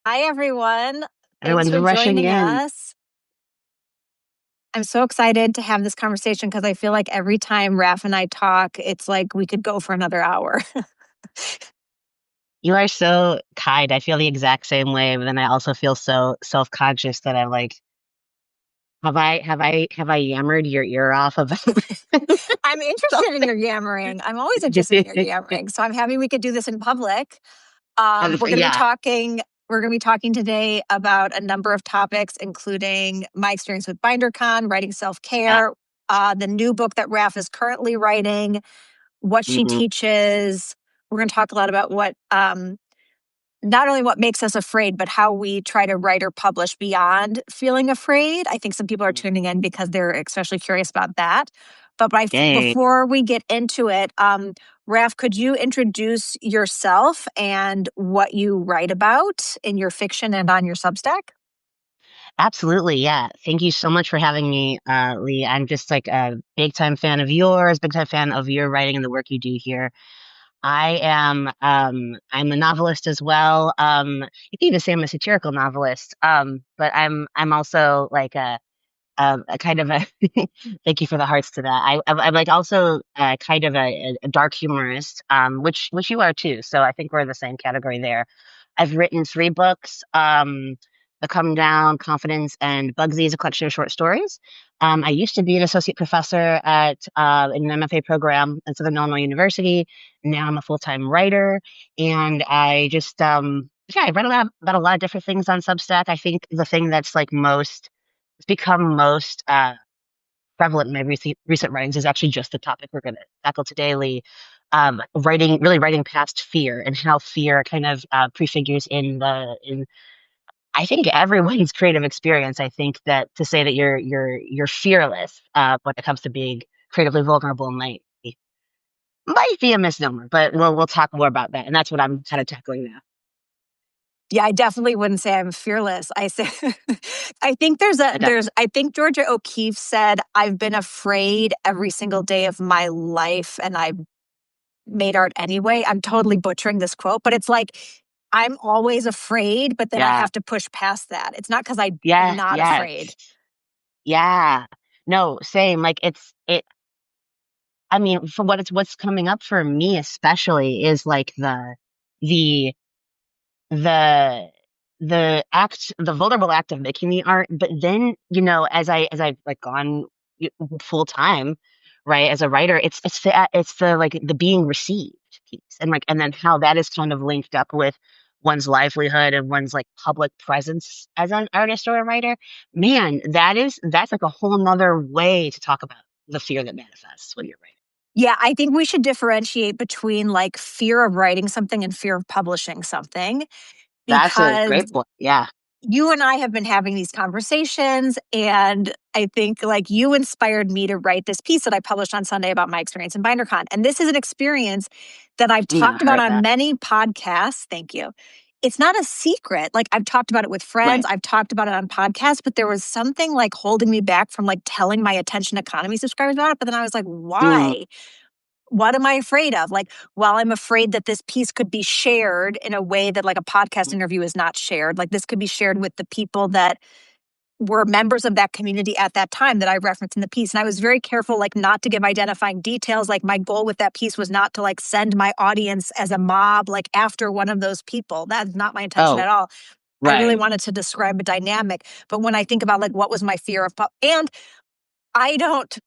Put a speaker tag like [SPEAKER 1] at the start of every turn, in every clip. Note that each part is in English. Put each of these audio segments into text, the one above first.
[SPEAKER 1] Hi, everyone. Thanks
[SPEAKER 2] Everyone's
[SPEAKER 1] for
[SPEAKER 2] rushing
[SPEAKER 1] joining
[SPEAKER 2] in.
[SPEAKER 1] us. I'm so excited to have this conversation because I feel like every time Raf and I talk, it's like we could go for another hour.
[SPEAKER 2] You are so kind. I feel the exact same way, but then I also feel so self-conscious that I'm like, have I yammered your ear off about
[SPEAKER 1] I'm interested in
[SPEAKER 2] something?
[SPEAKER 1] your yammering. I'm always interested in your yammering. So I'm happy we could do this in public. We're going to be
[SPEAKER 2] Yeah,
[SPEAKER 1] talking. We're going to be talking today about a number of topics, including my experience with BinderCon, writing
[SPEAKER 2] yeah.
[SPEAKER 1] self-care, the new book that Raf is currently writing, what she
[SPEAKER 2] hmm
[SPEAKER 1] teaches. We're going to talk a lot about what not only what makes us afraid, but how we try to write or publish beyond feeling afraid. I think some people are tuning in because they're especially curious about that. But
[SPEAKER 2] Yay.
[SPEAKER 1] before we get into it, Raf, could you introduce yourself and what you write about in your fiction and on your Substack?
[SPEAKER 2] Absolutely, yeah. Thank you so much for having me, Lee. I'm just like a big time fan of yours, big time fan of your writing and the work you do here. I'm a novelist as well. You can even say I'm a satirical novelist. But I'm also like a kind of a thank you for the hearts to that. I'm like also kind of a dark humorist, which you are too. So I think we're in the same category there. I've written three books. The Come Down, Confidence, and Bugsy is a collection of short stories. I used to be an associate professor at in an MFA program at Southern Illinois University. Now I'm a full-time writer, and I just yeah, I read about a lot of different things on Substack. I think the thing that's like most it's become most prevalent in my recent writings is actually just the topic we're going to tackle today, Lee. Really writing past fear and how fear kind of prefigures in I think everyone's creative experience. I think that to say that you're fearless when it comes to being creatively vulnerable might be a misnomer, but we'll talk more about that, and that's what I'm kind of tackling now.
[SPEAKER 1] Yeah, I definitely wouldn't say I'm fearless. I say I think
[SPEAKER 2] Okay.
[SPEAKER 1] I think Georgia O'Keeffe said I've been afraid every single day of my life and I made art anyway. I'm totally butchering this quote, but it's like I'm always afraid, but then I
[SPEAKER 2] Yeah.
[SPEAKER 1] have to push past that. It's not because I am
[SPEAKER 2] Yeah.
[SPEAKER 1] not
[SPEAKER 2] Yeah.
[SPEAKER 1] afraid.
[SPEAKER 2] Yeah. No, same. Like I mean, for what's coming up for me especially is like the the the vulnerable act of making the art. But then, as I've like gone full time, right, as a writer, it's the like the being received piece, and then how that is kind of linked up with one's livelihood and one's like public presence as an artist or a writer. Man, that's like a whole nother way to talk about the fear that manifests when you're writing.
[SPEAKER 1] Yeah, I think we should differentiate between like fear of writing something and fear of publishing something
[SPEAKER 2] That's a
[SPEAKER 1] because
[SPEAKER 2] great point. Yeah.
[SPEAKER 1] you and I have been having these conversations, and I think like you inspired me to write this piece that I published on Sunday about my experience in BinderCon. And this is an experience that I've
[SPEAKER 2] Yeah, I
[SPEAKER 1] talked about
[SPEAKER 2] heard
[SPEAKER 1] on
[SPEAKER 2] that.
[SPEAKER 1] many podcasts. Thank you. It's not a secret. Like I've talked about it with friends,
[SPEAKER 2] Right.
[SPEAKER 1] I've talked about it on podcasts, but there was something like holding me back from like telling my attention economy subscribers about it. But then I was like,
[SPEAKER 2] Mm,
[SPEAKER 1] why? What am I afraid of? Like, well, I'm afraid that this piece could be shared in a way that like a podcast interview is not shared. Like this could be shared with the people that were members of that community at that time that I referenced in the piece. And I was very careful, like not to give identifying details. Like my goal with that piece was not to like send my audience as a mob, like after one of those people. That's not my intention
[SPEAKER 2] oh,
[SPEAKER 1] at all. I really
[SPEAKER 2] right.
[SPEAKER 1] wanted to describe a dynamic. But when I think about like what was my fear of, and I don't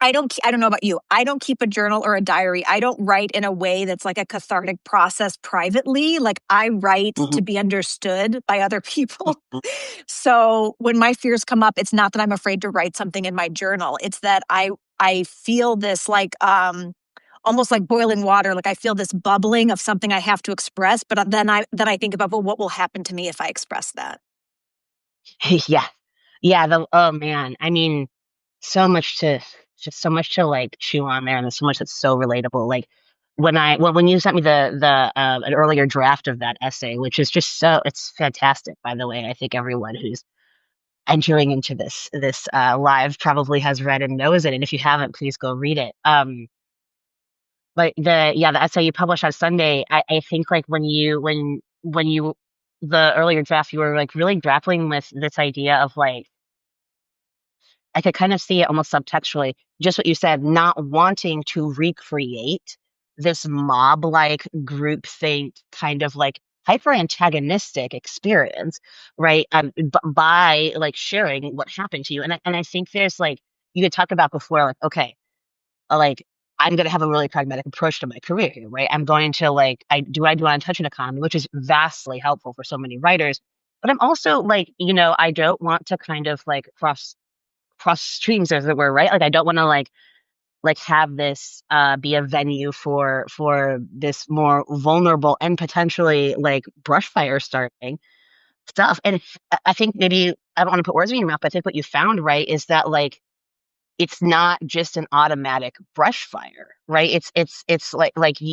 [SPEAKER 1] I don't know about you. I don't keep a journal or a diary. I don't write in a way that's like a cathartic process privately. Like I write
[SPEAKER 2] hmm
[SPEAKER 1] to be understood by other people. So when my fears come up, it's not that I'm afraid to write something in my journal. It's that I feel this like almost like boiling water. Like I feel this bubbling of something I have to express, but then I think about, well, what will happen to me if I express that?
[SPEAKER 2] Yeah. Yeah. Oh man. I mean, so much to just so much to like chew on there, and there's so much that's so relatable. Like when you sent me the an earlier draft of that essay, which is just so it's fantastic, by the way. I think everyone who's entering into this live probably has read and knows it. And if you haven't, please go read it. But the essay you published on Sunday, I think like when you the earlier draft, you were like really grappling with this idea of like, I could kind of see it almost subtextually, just what you said, not wanting to recreate this mob like groupthink kind of like hyper antagonistic experience, right? By like sharing what happened to you. And I think there's like, you could talk about before, like, okay, like I'm going to have a really pragmatic approach to my career here, right? I'm going to like, I do want to touch an economy, which is vastly helpful for so many writers. But I'm also like, I don't want to kind of like cross streams as it were, right? Like I don't want to like have this be a venue for this more vulnerable and potentially like brush fire starting stuff. And I think maybe I don't want to put words in your mouth, but I think what you found right is that like it's not just an automatic brush fire, right? It's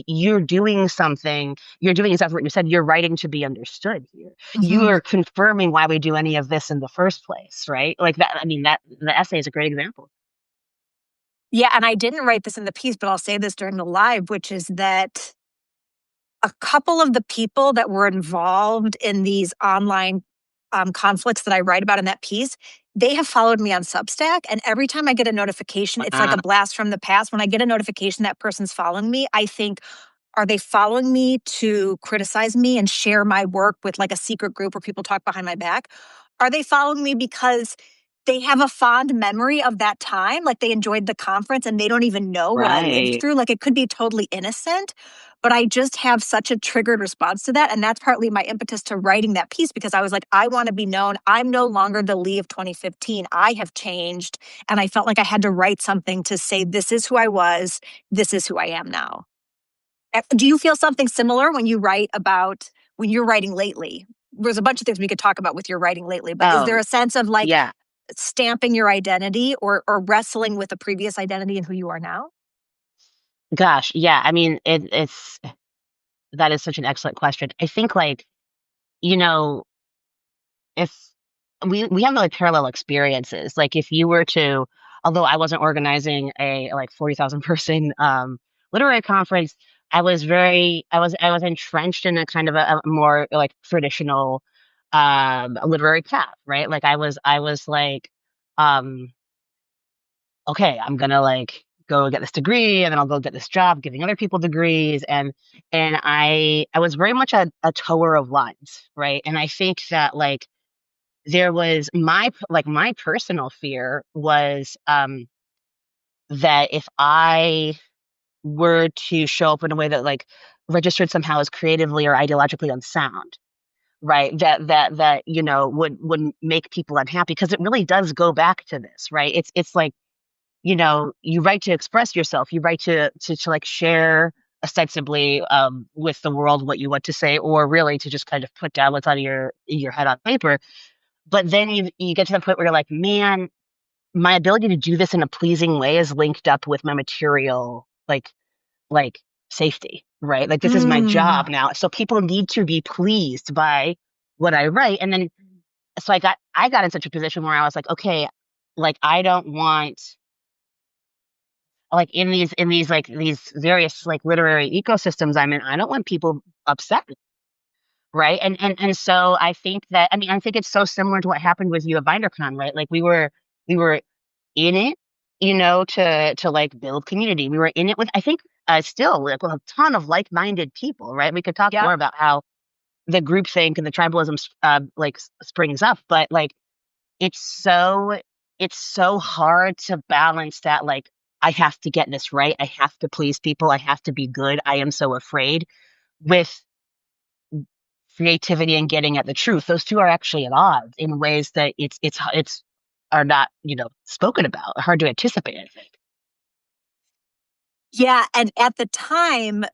[SPEAKER 2] you're doing something, you're doing exactly what you said, you're writing to be understood here. You
[SPEAKER 1] Mhm.
[SPEAKER 2] are confirming why we do any of this in the first place, right? Like that, I mean, that the essay is a great example.
[SPEAKER 1] Yeah, and I didn't write this in the piece, but I'll say this during the live, which is that a couple of the people that were involved in these online conflicts that I write about in that piece, they have followed me on Substack. And every time I get a notification, it's like
[SPEAKER 2] Uh,
[SPEAKER 1] a blast from the past. When I get a notification that person's following me, I think, are they following me to criticize me and share my work with like a secret group where people talk behind my back? Are they following me because they have a fond memory of that time? Like they enjoyed the conference and they don't even know what I lived
[SPEAKER 2] right.
[SPEAKER 1] through. Like it could be totally innocent, but I just have such a triggered response to that. And that's partly my impetus to writing that piece because I was like, I want to be known. I'm no longer the Leigh of 2015. I have changed. And I felt like I had to write something to say, this is who I was. This is who I am now. Do you feel something similar when you write about when you're writing lately? There's a bunch of things we could talk about with your writing lately, but is there
[SPEAKER 2] Oh,
[SPEAKER 1] a sense of like
[SPEAKER 2] yeah.
[SPEAKER 1] stamping your identity or wrestling with a previous identity and who you are now?
[SPEAKER 2] Gosh, yeah. I mean, it's that is such an excellent question. I think like, you know, if we have like parallel experiences. Like if you were to, although I wasn't organizing a like 40,000 person literary conference, I was entrenched in a kind of a more like traditional literary path, right? Like I was like um okay, I'm gonna like go get this degree and then I'll go get this job giving other people degrees and I was very much a tower of lines, right? And I think that like there was my personal fear was that if I were to show up in a way that like registered somehow as creatively or ideologically unsound, right? That would make people unhappy because it really does go back to this, right? It's like you write to express yourself, you write to like share ostensibly with the world what you want to say, or really to just kind of put down what's on your head on paper. But then you get to the point where you're like, man, my ability to do this in a pleasing way is linked up with my material, like safety, right? Like this is my
[SPEAKER 1] Mm.
[SPEAKER 2] job now. So people need to be pleased by what I write. And then so I got in such a position where I was like, okay, like I don't want like in these like these various like literary ecosystems I'm in, I don't want people upset, right? And so I think that I mean I think it's so similar to what happened with you at BinderCon, right? Like we were in it, to like build community. We were in it with I think still like a ton of like-minded people, right? We could talk
[SPEAKER 1] Yep.
[SPEAKER 2] more about how the groupthink and the tribalism springs up, but like it's so it's so hard to balance that like I have to get this right. I have to please people. I have to be good. I am so afraid with creativity and getting at the truth. Those two are actually at odds in ways that it's are not, spoken about, hard to anticipate, I think.
[SPEAKER 1] Yeah. And at the time,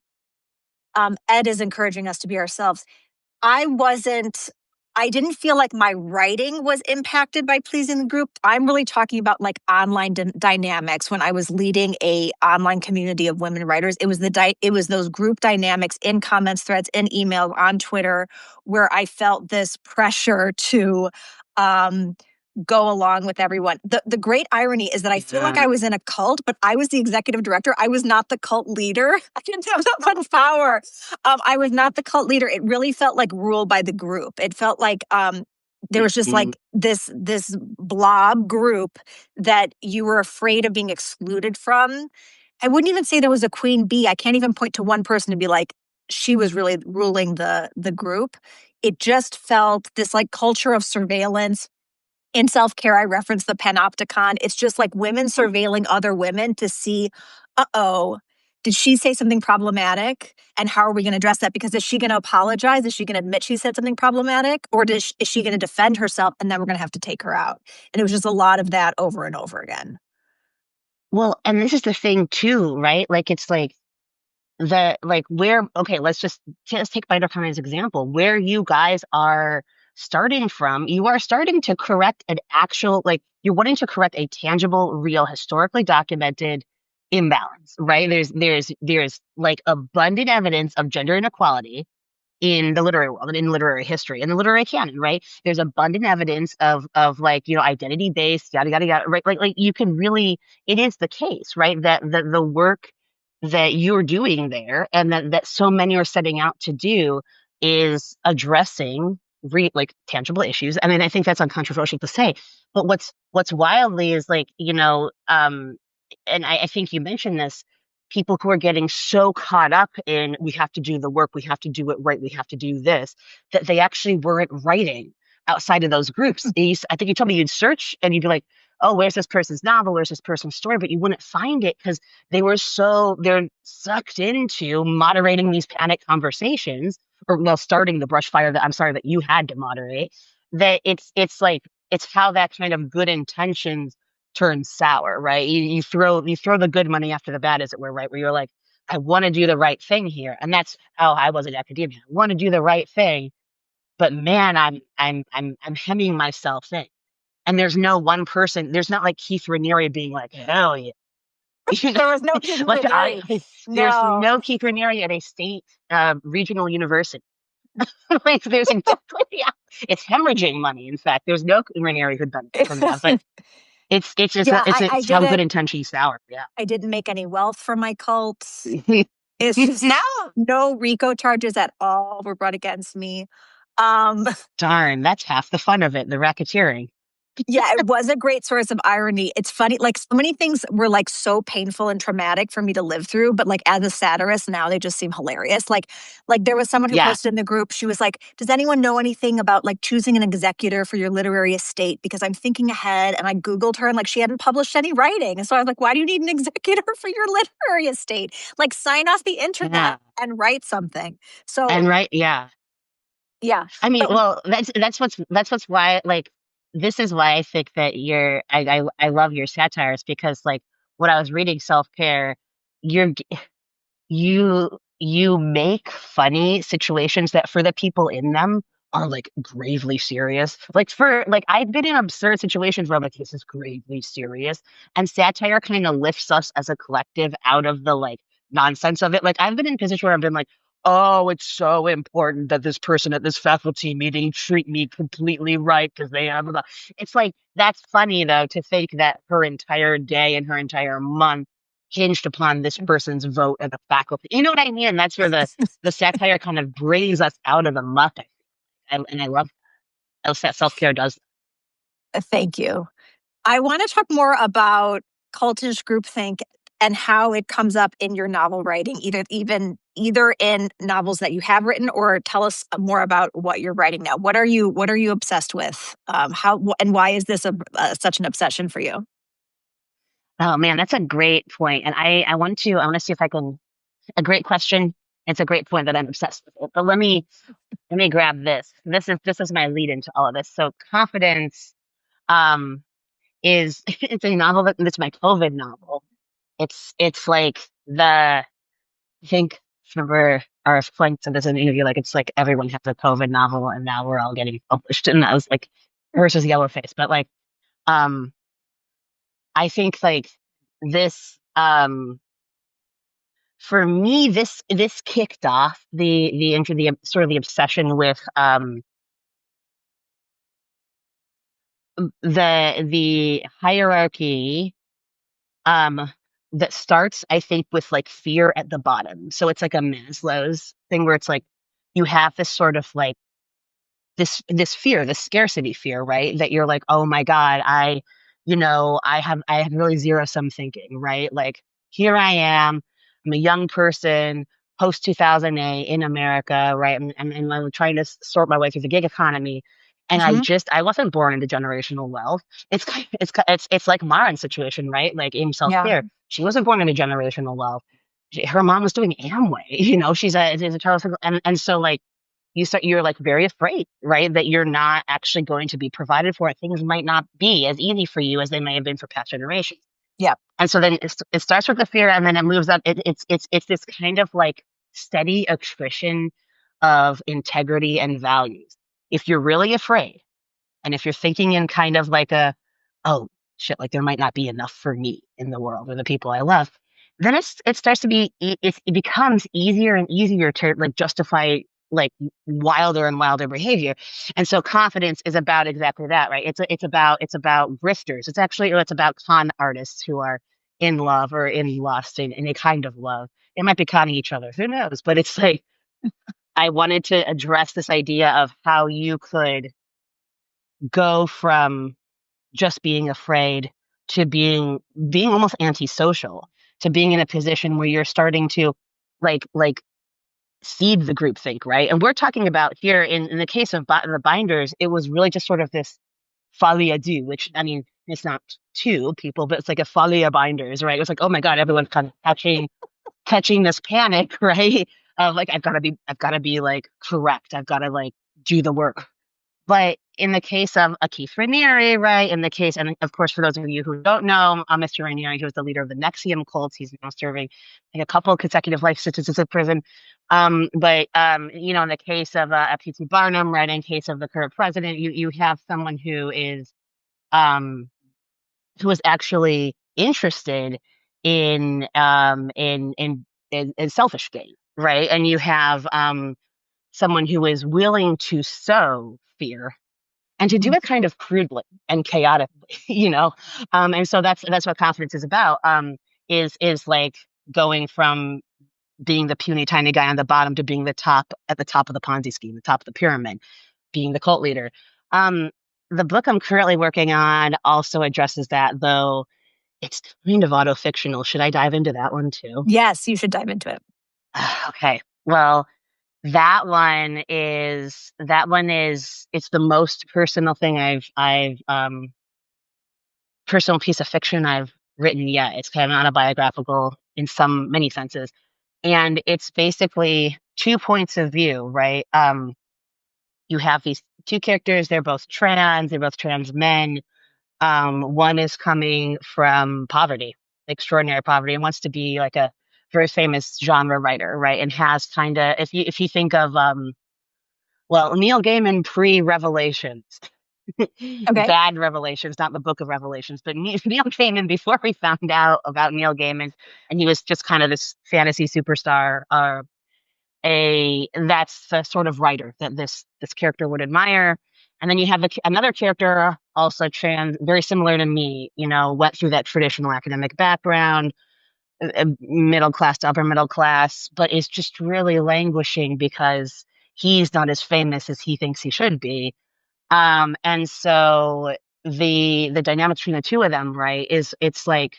[SPEAKER 1] Ed is encouraging us to be ourselves. I wasn't I didn't feel like my writing was impacted by pleasing the group. I'm really talking about like online dynamics when I was leading a online community of women writers. It was it was those group dynamics in comments threads, in email, on Twitter where I felt this pressure to um go along with everyone. The great irony is that I feel like I was in a cult, but I was the executive director. I was not the cult leader. I didn't have that much power. I was not the cult leader. It really felt like rule by the group. It felt like there was just like this blob group that you were afraid of being excluded from. I wouldn't even say there was a queen bee. I can't even point to one person to be like, she was really ruling the group. It just felt this like culture of surveillance. In self-care, I reference the panopticon. It's just like women surveilling other women to see, uh-oh, did she say something problematic? And how are we going to address that? Because is she going to apologize? Is she going to admit she said something problematic? Or is she going to defend herself and then we're going to have to take her out? And it was just a lot of that over and over again.
[SPEAKER 2] Well, and this is the thing too, right? Like it's like the like where okay, let's take Bitocon as example. Where you guys are starting from, you are starting to correct an actual like you're wanting to correct a tangible, real, historically documented imbalance, right? There's like abundant evidence of gender inequality in the literary world and in literary history and the literary canon, right? There's abundant evidence of like, identity based, yada yada yada, right? Like you can really it is the case, right? That the work that you're doing there and that so many are setting out to do is addressing like tangible issues. I mean, I think that's uncontroversial to say. But what's wildly is like, and I think you mentioned this, people who are getting so caught up in we have to do the work, we have to do it right, we have to do this, that they actually weren't writing outside of those groups. I think you told me you'd search and you'd be like, oh, where's this person's novel? Where's this person's story? But you wouldn't find it because they're sucked into moderating these panic conversations or well, starting the brush fire that I'm sorry that you had to moderate. That it's like it's how that kind of good intentions turns sour, right? You throw the good money after the bad, as it were, right? Where you're like, I want to do the right thing here, and that's how I was in academia. I want to do the right thing, but man, I'm hemming myself in. And there's no one person. There's not like Keith Raniere being like, hell yeah.
[SPEAKER 1] There was no Keith
[SPEAKER 2] Like
[SPEAKER 1] Raniere.
[SPEAKER 2] there's
[SPEAKER 1] No.
[SPEAKER 2] no Keith Raniere at a state regional university. Like there's exactly yeah. It's hemorrhaging money. In fact, there's no Raniere who'd benefit from that. But it's just
[SPEAKER 1] Yeah, I
[SPEAKER 2] it's how good
[SPEAKER 1] didn't
[SPEAKER 2] intentions sour. Yeah.
[SPEAKER 1] I didn't make any wealth from my cult. It's just no RICO charges at all were brought against me. Um,
[SPEAKER 2] Darn, that's half the fun of it, the racketeering.
[SPEAKER 1] yeah, it was a great source of irony. It's funny, like so many things were like so painful and traumatic for me to live through, but like as a satirist now they just seem hilarious. Like there was someone who
[SPEAKER 2] Yeah.
[SPEAKER 1] posted in the group, she was like, "Does anyone know anything about like choosing an executor for your literary estate? Because I'm thinking ahead." And I Googled her and like she hadn't published any writing. And so I was like, "Why do you need an executor for your literary estate? Like sign off the internet
[SPEAKER 2] Yeah.
[SPEAKER 1] and write something." So
[SPEAKER 2] And right, yeah.
[SPEAKER 1] yeah.
[SPEAKER 2] I mean,
[SPEAKER 1] But
[SPEAKER 2] well, that's why like this is why I think that I love your satires because like when I was reading self-care, you're you make funny situations that for the people in them are like gravely serious. Like for like I've been in absurd situations where I'm like, this is gravely serious. And satire kind of lifts us as a collective out of the like nonsense of it. Like I've been in a position where I've been like, oh, it's so important that this person at this faculty meeting treat me completely right because they have the it's like that's funny though to think that her entire day and her entire month hinged upon this person's vote at the faculty. You know what I mean? And that's where the satire kind of brings us out of the muck. And I love how self care does.
[SPEAKER 1] thank you. I want to talk more about cultish groupthink and how it comes up in your novel writing, either in novels that you have written, or tell us more about what you're writing now. What are you obsessed with? And why is this such an obsession for you?
[SPEAKER 2] Oh man, that's a great point. And I want to see if I can a great question. It's a great point that I'm obsessed with it. But let me grab this. This is my lead into all of this. So confidence um is it's a novel that's my COVID novel. It's like the I think remember our Flink said this in an interview, like it's like everyone has a COVID novel and now we're all getting published. And that was like versus Yellowface. But like um I think like this for me this kicked off the sort of the obsession with the hierarchy um that starts, I think, with like fear at the bottom. So it's like a Maslow's thing where it's like you have this sort of like this fear, this scarcity fear, right? That you're like, oh my God, I have really zero sum thinking, right? Like here I am, I'm a young person, post 2008 in America, right? And I'm trying to sort my way through the gig economy. And
[SPEAKER 1] Hmm.
[SPEAKER 2] I wasn't born into generational wealth. It's like Maran's situation, right? Like in self
[SPEAKER 1] Yeah.
[SPEAKER 2] care, she wasn't born into generational wealth. Her mom was doing Amway, she's a Charles, and so like you're like very afraid, right? That you're not actually going to be provided for. Things might not be as easy for you as they may have been for past generations.
[SPEAKER 1] Yeah.
[SPEAKER 2] And so then it starts with the fear and then it moves up. It's this kind of like steady attrition of integrity and values. If you're really afraid, and if you're thinking in kind of like oh shit, like there might not be enough for me in the world or the people I love, then it starts to be, it becomes easier and easier to like justify like wilder and wilder behavior. And so confidence is about exactly that, right? It's about grifters. It's about con artists who are in love or in lust in a kind of love. They might be conning each other, who knows? But it's like I wanted to address this idea of how you could go from just being afraid to being almost antisocial, to being in a position where you're starting to like feed the group think, right? And we're talking about here in the case of the binders, it was really just sort of this folie à deux, which I mean, it's not two people, but it's like a folie à binders, right? It was like, oh my God, everyone's kind of catching this panic, right? Of like, I've got to be like correct. I've got to like do the work. But in the case of Keith Raniere, right, in the case, and of course, for those of you who don't know, Mr. Raniere, he was the leader of the Nexium cult. He's now serving like a couple of consecutive life sentences in prison. In the case of P.T. Barnum, right, in case of the current president, you have someone um, who is actually interested in in selfish gain, right, and you have someone who is willing to sow fear and to do it kind of crudely and chaotically, and so that's what confidence is about. Is like going from being the puny tiny guy on the bottom to being the top at the top of the Ponzi scheme, the top of the pyramid, being the cult leader. Um, the book I'm currently working on also addresses that, though it's kind of auto fictional. Should I dive into that one too?
[SPEAKER 1] Yes, you should dive into it.
[SPEAKER 2] Okay. Well, that one is it's the most personal thing I've personal piece of fiction I've written yet. It's kind of autobiographical in many senses. And it's basically two points of view, right? You have these two characters, they're both trans men. One is coming from poverty, extraordinary poverty, and wants to be like a very famous genre writer, right? And has kind of, if you think of Neil Gaiman pre-Revelations,
[SPEAKER 1] Okay.
[SPEAKER 2] bad Revelations, not the Book of Revelations, but Neil Gaiman before we found out about Neil Gaiman, and he was just kind of this fantasy superstar. That's the sort of writer that this character would admire. And then you have another character, also trans, very similar to me. Went through that traditional academic background, middle class to upper middle class, but is just really languishing because he's not as famous as he thinks he should be. And so the dynamic between the two of them, right, is it's like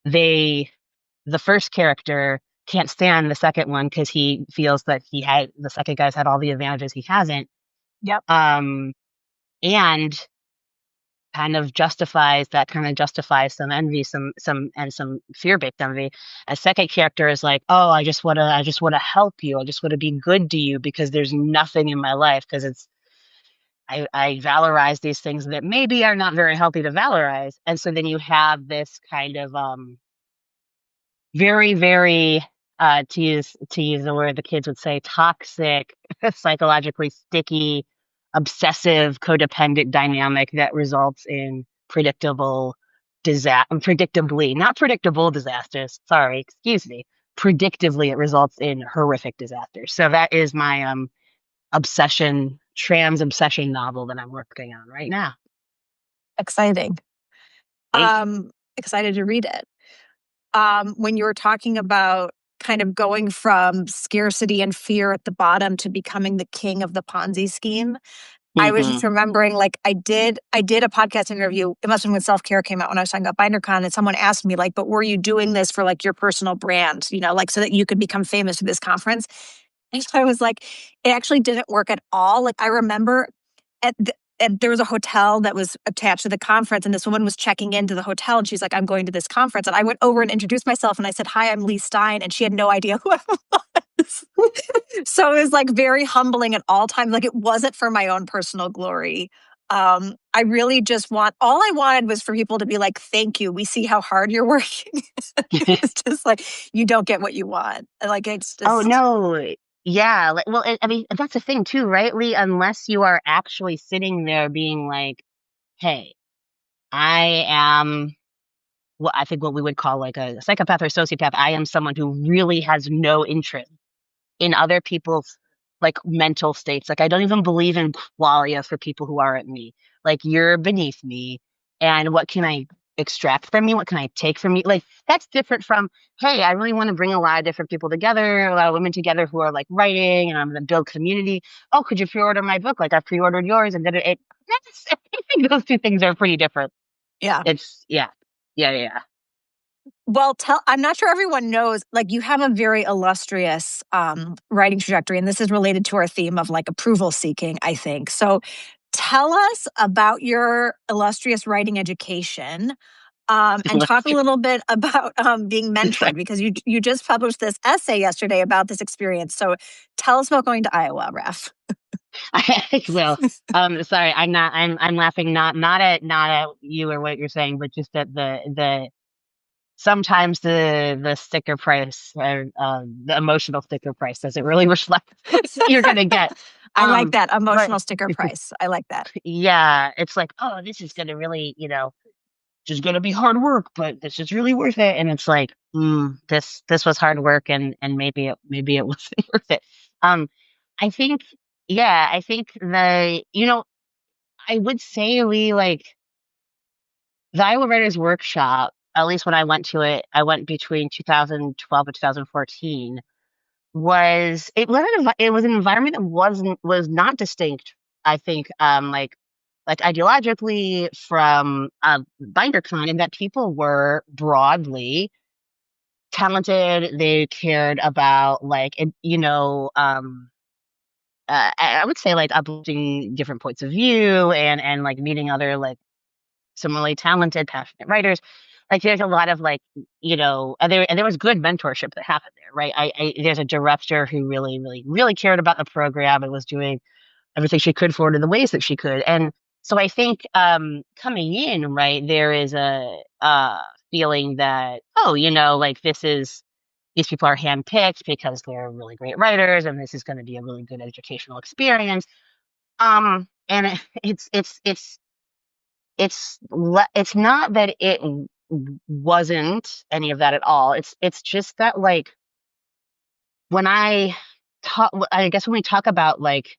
[SPEAKER 2] they the first character can't stand the second one because he feels that the second guy's had all the advantages he hasn't.
[SPEAKER 1] Yep.
[SPEAKER 2] Um, and kind of justifies some envy, some fear based envy. A second character is like, oh, I just wanna help you. I just want to be good to you because there's nothing in my life because I valorize these things that maybe are not very healthy to valorize. And so then you have this kind of very, very to use the word the kids would say, toxic, psychologically sticky, obsessive, codependent dynamic that results in not predictable disasters. Sorry, excuse me. Predictively, it results in horrific disasters. So that is my trans obsession novel that I'm working on right now.
[SPEAKER 1] Exciting.
[SPEAKER 2] Thank you.
[SPEAKER 1] Excited to read it. When you were talking about kind of going from scarcity and fear at the bottom to becoming the king of the Ponzi scheme, I was
[SPEAKER 2] Hmm.
[SPEAKER 1] just remembering, like, I did a podcast interview. It must have been when self-care came out when I was talking about BinderCon, and someone asked me, like, but were you doing this for like your personal brand, like so that you could become famous for this conference? And so I was like, it actually didn't work at all. Like I remember and there was a hotel that was attached to the conference, and this woman was checking into the hotel, and she's like, I'm going to this conference. And I went over and introduced myself, and I said, hi, I'm Leigh Stein. And she had no idea who I was. So it was like very humbling at all times. Like it wasn't for my own personal glory. I really just all I wanted was for people to be like, thank you. We see how hard you're working. It's just like, you don't get what you want. Like, it's
[SPEAKER 2] Oh
[SPEAKER 1] just,
[SPEAKER 2] no. Yeah. Like, well, I mean, that's the thing too, right, Lee? Unless you are actually sitting there being like, hey, I am what I think what we would call like a psychopath or sociopath. I am someone who really has no interest in other people's like mental states. Like I don't even believe in qualia for people who aren't me. Like you're beneath me, and what can I extract from you? What can I take from you? Like that's different from, hey, I really want to bring a lot of different people together, a lot of women together who are like writing, and I'm going to build community. Oh, could you pre-order my book? Like I pre-ordered yours, and did it. I think those two things are pretty different.
[SPEAKER 1] yeah.
[SPEAKER 2] It's yeah, yeah, yeah.
[SPEAKER 1] Well, I'm not sure everyone knows, like you have a very illustrious writing trajectory, and this is related to our theme of like approval seeking, I think. So tell us about your illustrious writing education, and talk a little bit about being mentored, because you just published this essay yesterday about this experience. So tell us about going to Iowa, Ref.
[SPEAKER 2] I will. Sorry, I'm not. I'm laughing not at you or what you're saying, but just at the sometimes the sticker price or the emotional sticker price doesn't really reflect what you're gonna get.
[SPEAKER 1] I like that
[SPEAKER 2] But
[SPEAKER 1] emotional sticker price. I like that.
[SPEAKER 2] yeah, it's like, oh, this is gonna really, just gonna be hard work, but this is really worth it. And it's like, this was hard work, and maybe it wasn't worth it. Um, I think, yeah, I think I would say we like the Iowa Writers Workshop. At least when I went to it, I went between 2012 and 2014. It was an environment that was not distinct. I think, like ideologically from BinderCon, in that people were broadly talented. They cared about like I would say like uplifting different points of view, and like meeting other like similarly talented, passionate writers. Like there's a lot of like, and there was good mentorship that happened there, right? There's a director who really, really, really cared about the program and was doing everything she could for it in the ways that she could. And so I think coming in, right, there is a feeling that, oh, like these people are handpicked because they're really great writers, and this is going to be a really good educational experience. And it's not that it wasn't any of that at all. It's just that like when I guess when we talk about like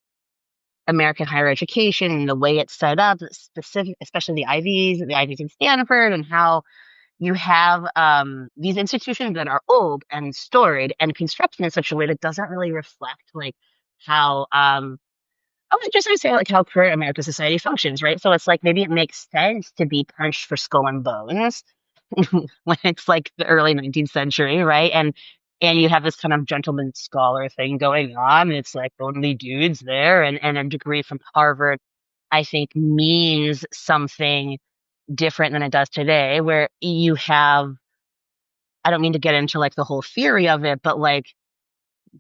[SPEAKER 2] American higher education and the way it's set up, specific, especially the Ivies in Stanford, and how you have these institutions that are old and storied and constructed in such a way that doesn't really reflect like how I was just gonna say like how current American society functions, right? So it's like maybe it makes sense to be punched for skull and bones when it's like the early 19th century, right? And you have this kind of gentleman scholar thing going on. And it's like only dudes there, and a degree from Harvard, I think, means something different than it does today, where you have. I don't mean to get into like the whole theory of it, but like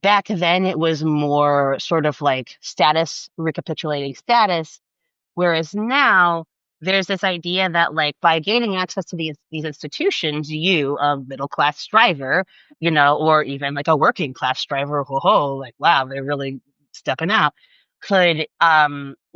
[SPEAKER 2] back then it was more sort of like status, recapitulating status. Whereas now there's this idea that like by gaining access to these institutions, you, a middle class striver, or even like a working class striver, like wow, they're really stepping out, could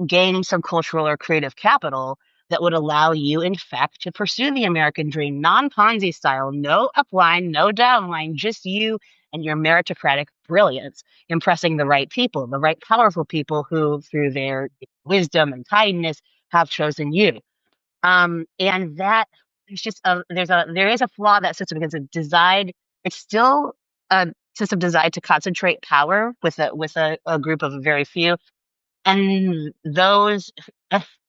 [SPEAKER 2] gain some cultural or creative capital that would allow you, in fact, to pursue the American dream, non-Ponzi style, no upline, no downline, just you and your meritocratic brilliance, impressing the right people, the right powerful people who, through their wisdom and kindness, have chosen you. And that there is a flaw in that system because it's still a system designed to concentrate power with a group of very few. And those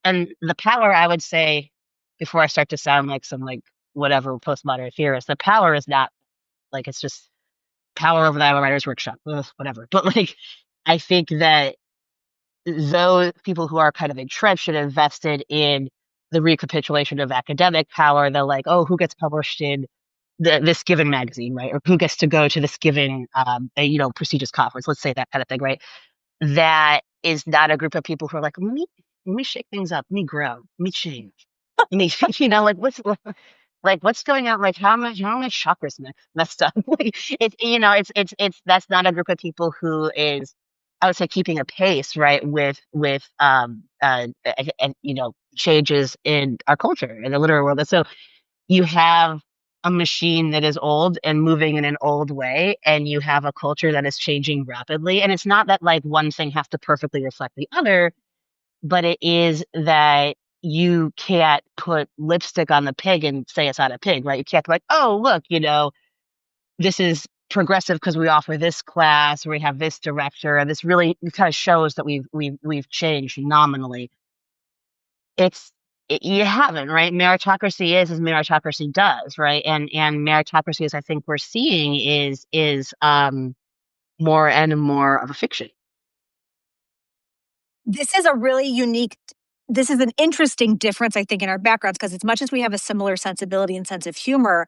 [SPEAKER 2] and the power, I would say, before I start to sound like some like whatever postmodern theorist, the power is not like it's just power over the Iowa Writers Workshop, ugh, whatever. But like I think that those people who are kind of entrenched and invested in the recapitulation of academic power, the like, oh, who gets published in this given magazine, right? Or who gets to go to this given, prestigious conference, let's say that kind of thing, right? That is not a group of people who are like, let me shake things up, let me grow, let me change. Let me, like what's going on? Like how much chakras messed up? Like, it's that's not a group of people who is, I would say, keeping a pace, right, with and changes in our culture in the literary world. And so you have a machine that is old and moving in an old way, and you have a culture that is changing rapidly. And it's not that like one thing has to perfectly reflect the other, but it is that you can't put lipstick on the pig and say it's not a pig, right? You can't be like, oh, look, this is progressive because we offer this class, or we have this director, and this really kind of shows that we've changed nominally. It's you haven't, right? Meritocracy is as meritocracy does, right? And meritocracy, as I think we're seeing, is more and more of a fiction.
[SPEAKER 1] This is a really unique, this is an interesting difference, I think, in our backgrounds, because as much as we have a similar sensibility and sense of humor,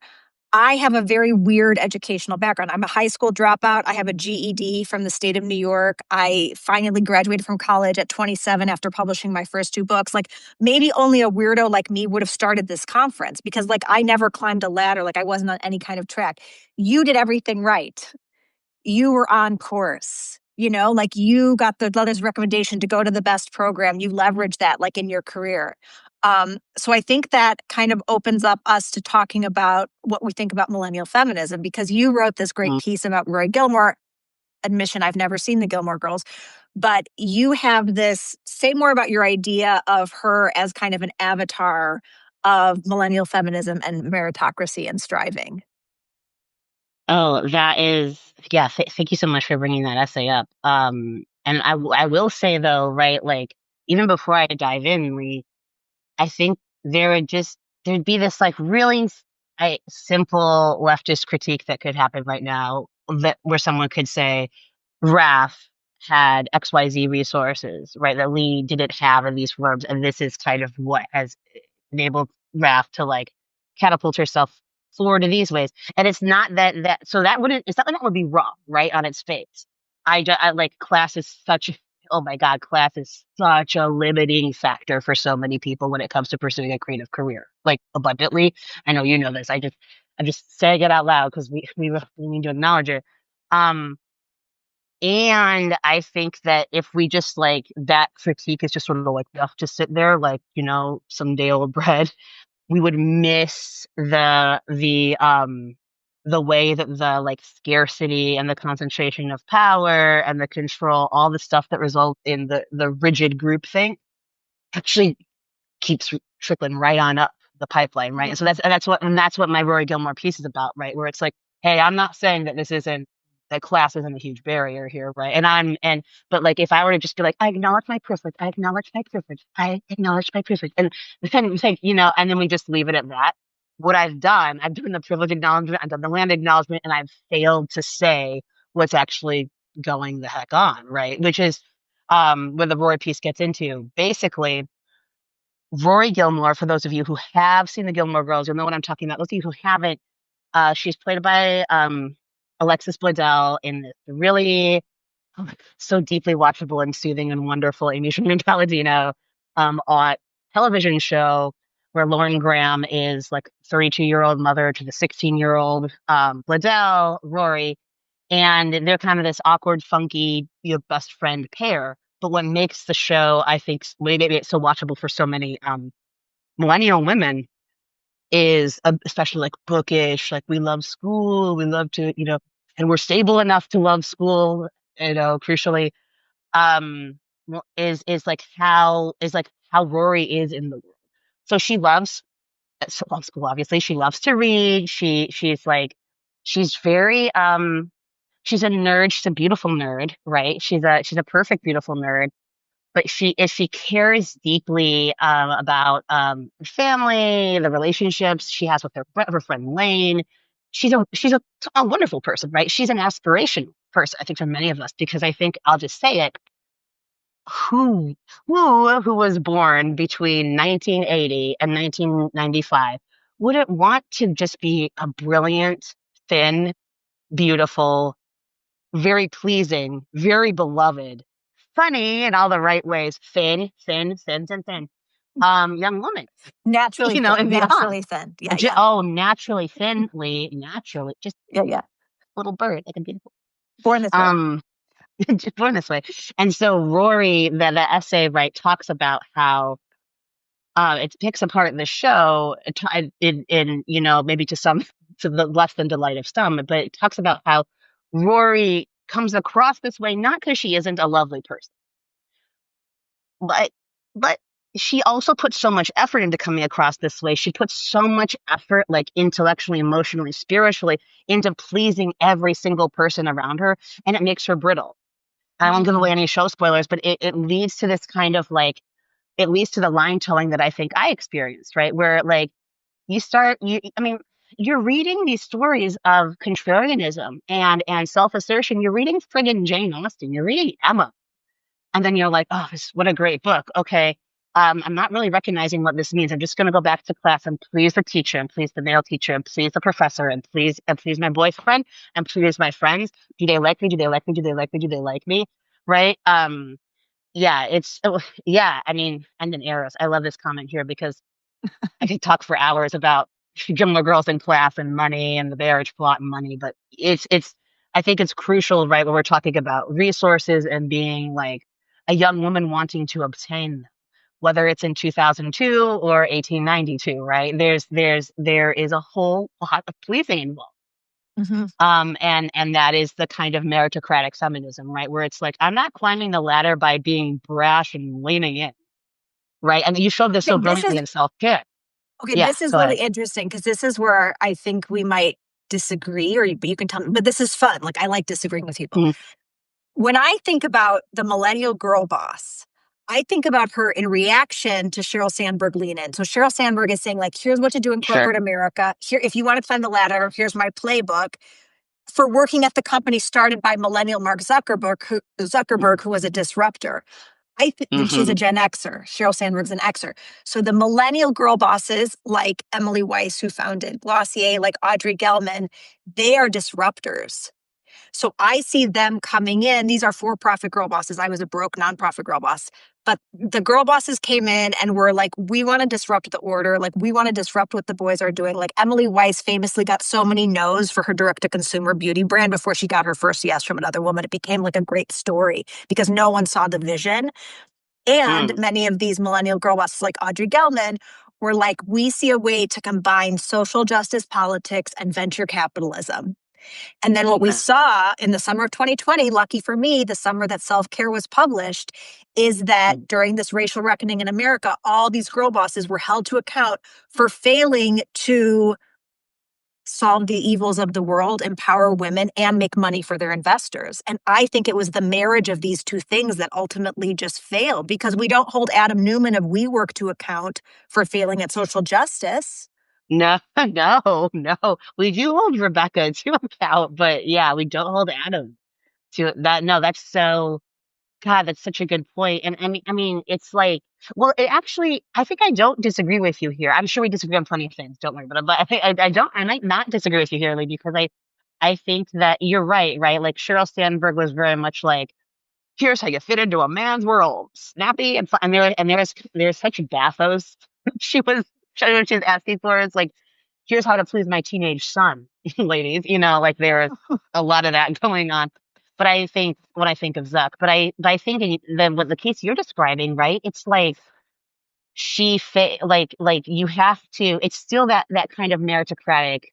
[SPEAKER 1] I have a very weird educational background. I'm a high school dropout. I have a GED from the state of New York. I finally graduated from college at 27 after publishing my first two books. Like, maybe only a weirdo like me would have started this conference because, like, I never climbed a ladder. Like, I wasn't on any kind of track. You did everything right. You were on course. Like, you got the letters of recommendation to go to the best program. You leveraged that, like, in your career. So I think that kind of opens up us to talking about what we think about millennial feminism, because you wrote this great
[SPEAKER 2] Mm.
[SPEAKER 1] piece about Rory Gilmore. Admission, I've never seen the Gilmore Girls, but you have this, say more about your idea of her as kind of an avatar of millennial feminism and meritocracy and striving.
[SPEAKER 2] Oh, that is, yeah. Thank you so much for bringing that essay up. And I will say though, right, like even before I dive in, I think there'd be this like really simple leftist critique that could happen right now that where someone could say Raf had XYZ resources, right, that Leigh didn't have in these firms, and this is kind of what has enabled Raf to like catapult herself forward in these ways. And it's not that so that wouldn't it's not that would be wrong, right, on its face. I like class is such oh my God, class is such a limiting factor for so many people when it comes to pursuing a creative career. Like abundantly. I know you know this. I'm just saying it out loud because we need to acknowledge it. Um and I think that if we just like that critique is just sort of like enough to sit there, like, some day old bread, we would miss the way that the like scarcity and the concentration of power and the control, all the stuff that result in the rigid group thing actually keeps trickling right on up the pipeline, right? And so that's what my Rory Gilmore piece is about, right? Where it's like, hey, I'm not saying that class isn't a huge barrier here, right? But like if I were to just be like, I acknowledge my privilege, I acknowledge my privilege, I acknowledge my privilege, and then it's like, and then we just leave it at that. What I've done the privilege acknowledgement, I've done the land acknowledgement, and I've failed to say what's actually going the heck on, right? Which is where the Rory piece gets into. Basically, Rory Gilmore, for those of you who have seen the Gilmore Girls, you'll know what I'm talking about. Those of you who haven't, she's played by Alexis Bledel in this really so deeply watchable and soothing and wonderful Amy Sherman Palladino on television show where Lauren Graham is like 32-year-old mother to the 16-year-old Bledel, Rory, and they're kind of this awkward, funky, best friend pair. But what makes the show, I think, maybe it's so watchable for so many millennial women is especially like bookish, like we love school, we love to, and we're stable enough to love school, crucially, is like how Rory is in the world. So she loves school, obviously. She loves to read. She's like she's very she's a nerd. She's a beautiful nerd, right? She's a perfect beautiful nerd. But she cares deeply about her family, the relationships she has with her friend Lane. She's a wonderful person, right? She's an aspiration person, I think, for many of us, because I think I'll just say it, who who was born between 1980 and 1995 wouldn't want to just be a brilliant, thin, beautiful, very pleasing, very beloved, funny in all the right ways, thin, young woman,
[SPEAKER 1] Naturally thin,
[SPEAKER 2] and beyond.
[SPEAKER 1] naturally thin. Yeah, yeah,
[SPEAKER 2] Naturally, thinly, naturally, just
[SPEAKER 1] yeah, yeah.
[SPEAKER 2] little bird, like a beautiful,
[SPEAKER 1] Born this way.
[SPEAKER 2] um, just born this way. And so Rory, the essay, right, talks about how it picks apart the show maybe to the less than delight of some, but it talks about how Rory comes across this way not because she isn't a lovely person, but but she also puts so much effort into coming across this way. She puts so much effort, like intellectually, emotionally, spiritually, into pleasing every single person around her, and it makes her brittle. I won't give away any show spoilers, but it leads to this kind of like it leads to the line towing that I think I experienced, right? Where like I mean, you're reading these stories of contrarianism and self-assertion. You're reading friggin' Jane Austen. You're reading Emma. And then you're like, oh, what a great book. Okay. I'm not really recognizing what this means. I'm just going to go back to class and please the teacher and please the male teacher and please the professor and please my boyfriend and please my friends. Do they like me? Do they like me? Do they like me? Do they like me? Right. Yeah, yeah. I mean, and then Eros. I love this comment here because I could talk for hours about gimler girls in class and money and the marriage plot and money, but I think it's crucial, right, when we're talking about resources and being like a young woman wanting to obtain them, whether it's in 2002 or 1892, right? There is a whole lot of pleasing involved.
[SPEAKER 1] Hmm.
[SPEAKER 2] And that is the kind of meritocratic feminism, right? Where it's like, I'm not climbing the ladder by being brash and leaning in, right? And you showed this
[SPEAKER 1] Okay,
[SPEAKER 2] so
[SPEAKER 1] this is
[SPEAKER 2] brilliantly in self-care.
[SPEAKER 1] okay.
[SPEAKER 2] Yeah,
[SPEAKER 1] This is
[SPEAKER 2] go
[SPEAKER 1] really
[SPEAKER 2] ahead.
[SPEAKER 1] interesting because this is where I think we might disagree, but you can tell me. But this is fun. Like I like disagreeing with people.
[SPEAKER 2] Mm,
[SPEAKER 1] When I think about the millennial girl boss, I think about her in reaction to Sheryl Sandberg lean in. So Sheryl Sandberg is saying, like, here's what to do in
[SPEAKER 2] sure.
[SPEAKER 1] corporate America. Here, if you want to climb the ladder, here's my playbook for working at the company started by millennial Mark Zuckerberg, who was a disruptor. And she's a
[SPEAKER 2] Hmm.
[SPEAKER 1] Gen Xer. Sheryl Sandberg's an Xer. So the millennial girl bosses like Emily Weiss, who founded Glossier, like Audrey Gelman, they are disruptors. So I see them coming in. These are for profit girl bosses. I was a broke nonprofit girl boss. But the girl bosses came in and were like, we want to disrupt the order. Like, we want to disrupt what the boys are doing. Like, Emily Weiss famously got so many no's for her direct to consumer beauty brand before she got her first yes from another woman. It became like a great story because no one saw the vision. And
[SPEAKER 2] Mm,
[SPEAKER 1] many of these millennial girl bosses, like Audrey Gelman, were like, we see a way to combine social justice politics and venture capitalism. And then what we
[SPEAKER 2] uh,
[SPEAKER 1] saw in the summer of 2020, lucky for me, the summer that Self Care was published, is that
[SPEAKER 2] mm,
[SPEAKER 1] during this racial reckoning in America, all these girl bosses were held to account for failing to solve the evils of the world, empower women, and make money for their investors. And I think it was the marriage of these two things that ultimately just failed because we don't hold Adam Newman of WeWork to account for failing at social justice.
[SPEAKER 2] no, no. We do hold Rebecca to account, but yeah, we don't hold Adam to that. No, that's so God, that's such a good point. And I mean, it's like, well, it actually, I think I don't disagree with you here. I'm sure we disagree on plenty of things. Don't worry, but I think I don't. I might not disagree with you here, Lee, because I think that you're right, right? Like Sheryl Sandberg was very much like, here's how you fit into a man's world, snappy and fun. And there's such bathos she was she was asking for. It's like, here's how to please my teenage son, ladies. Like there's a lot of that going on. But I think when I think of Zuck, but I think then what the case you're describing, right? It's like like you have to. It's still that kind of meritocratic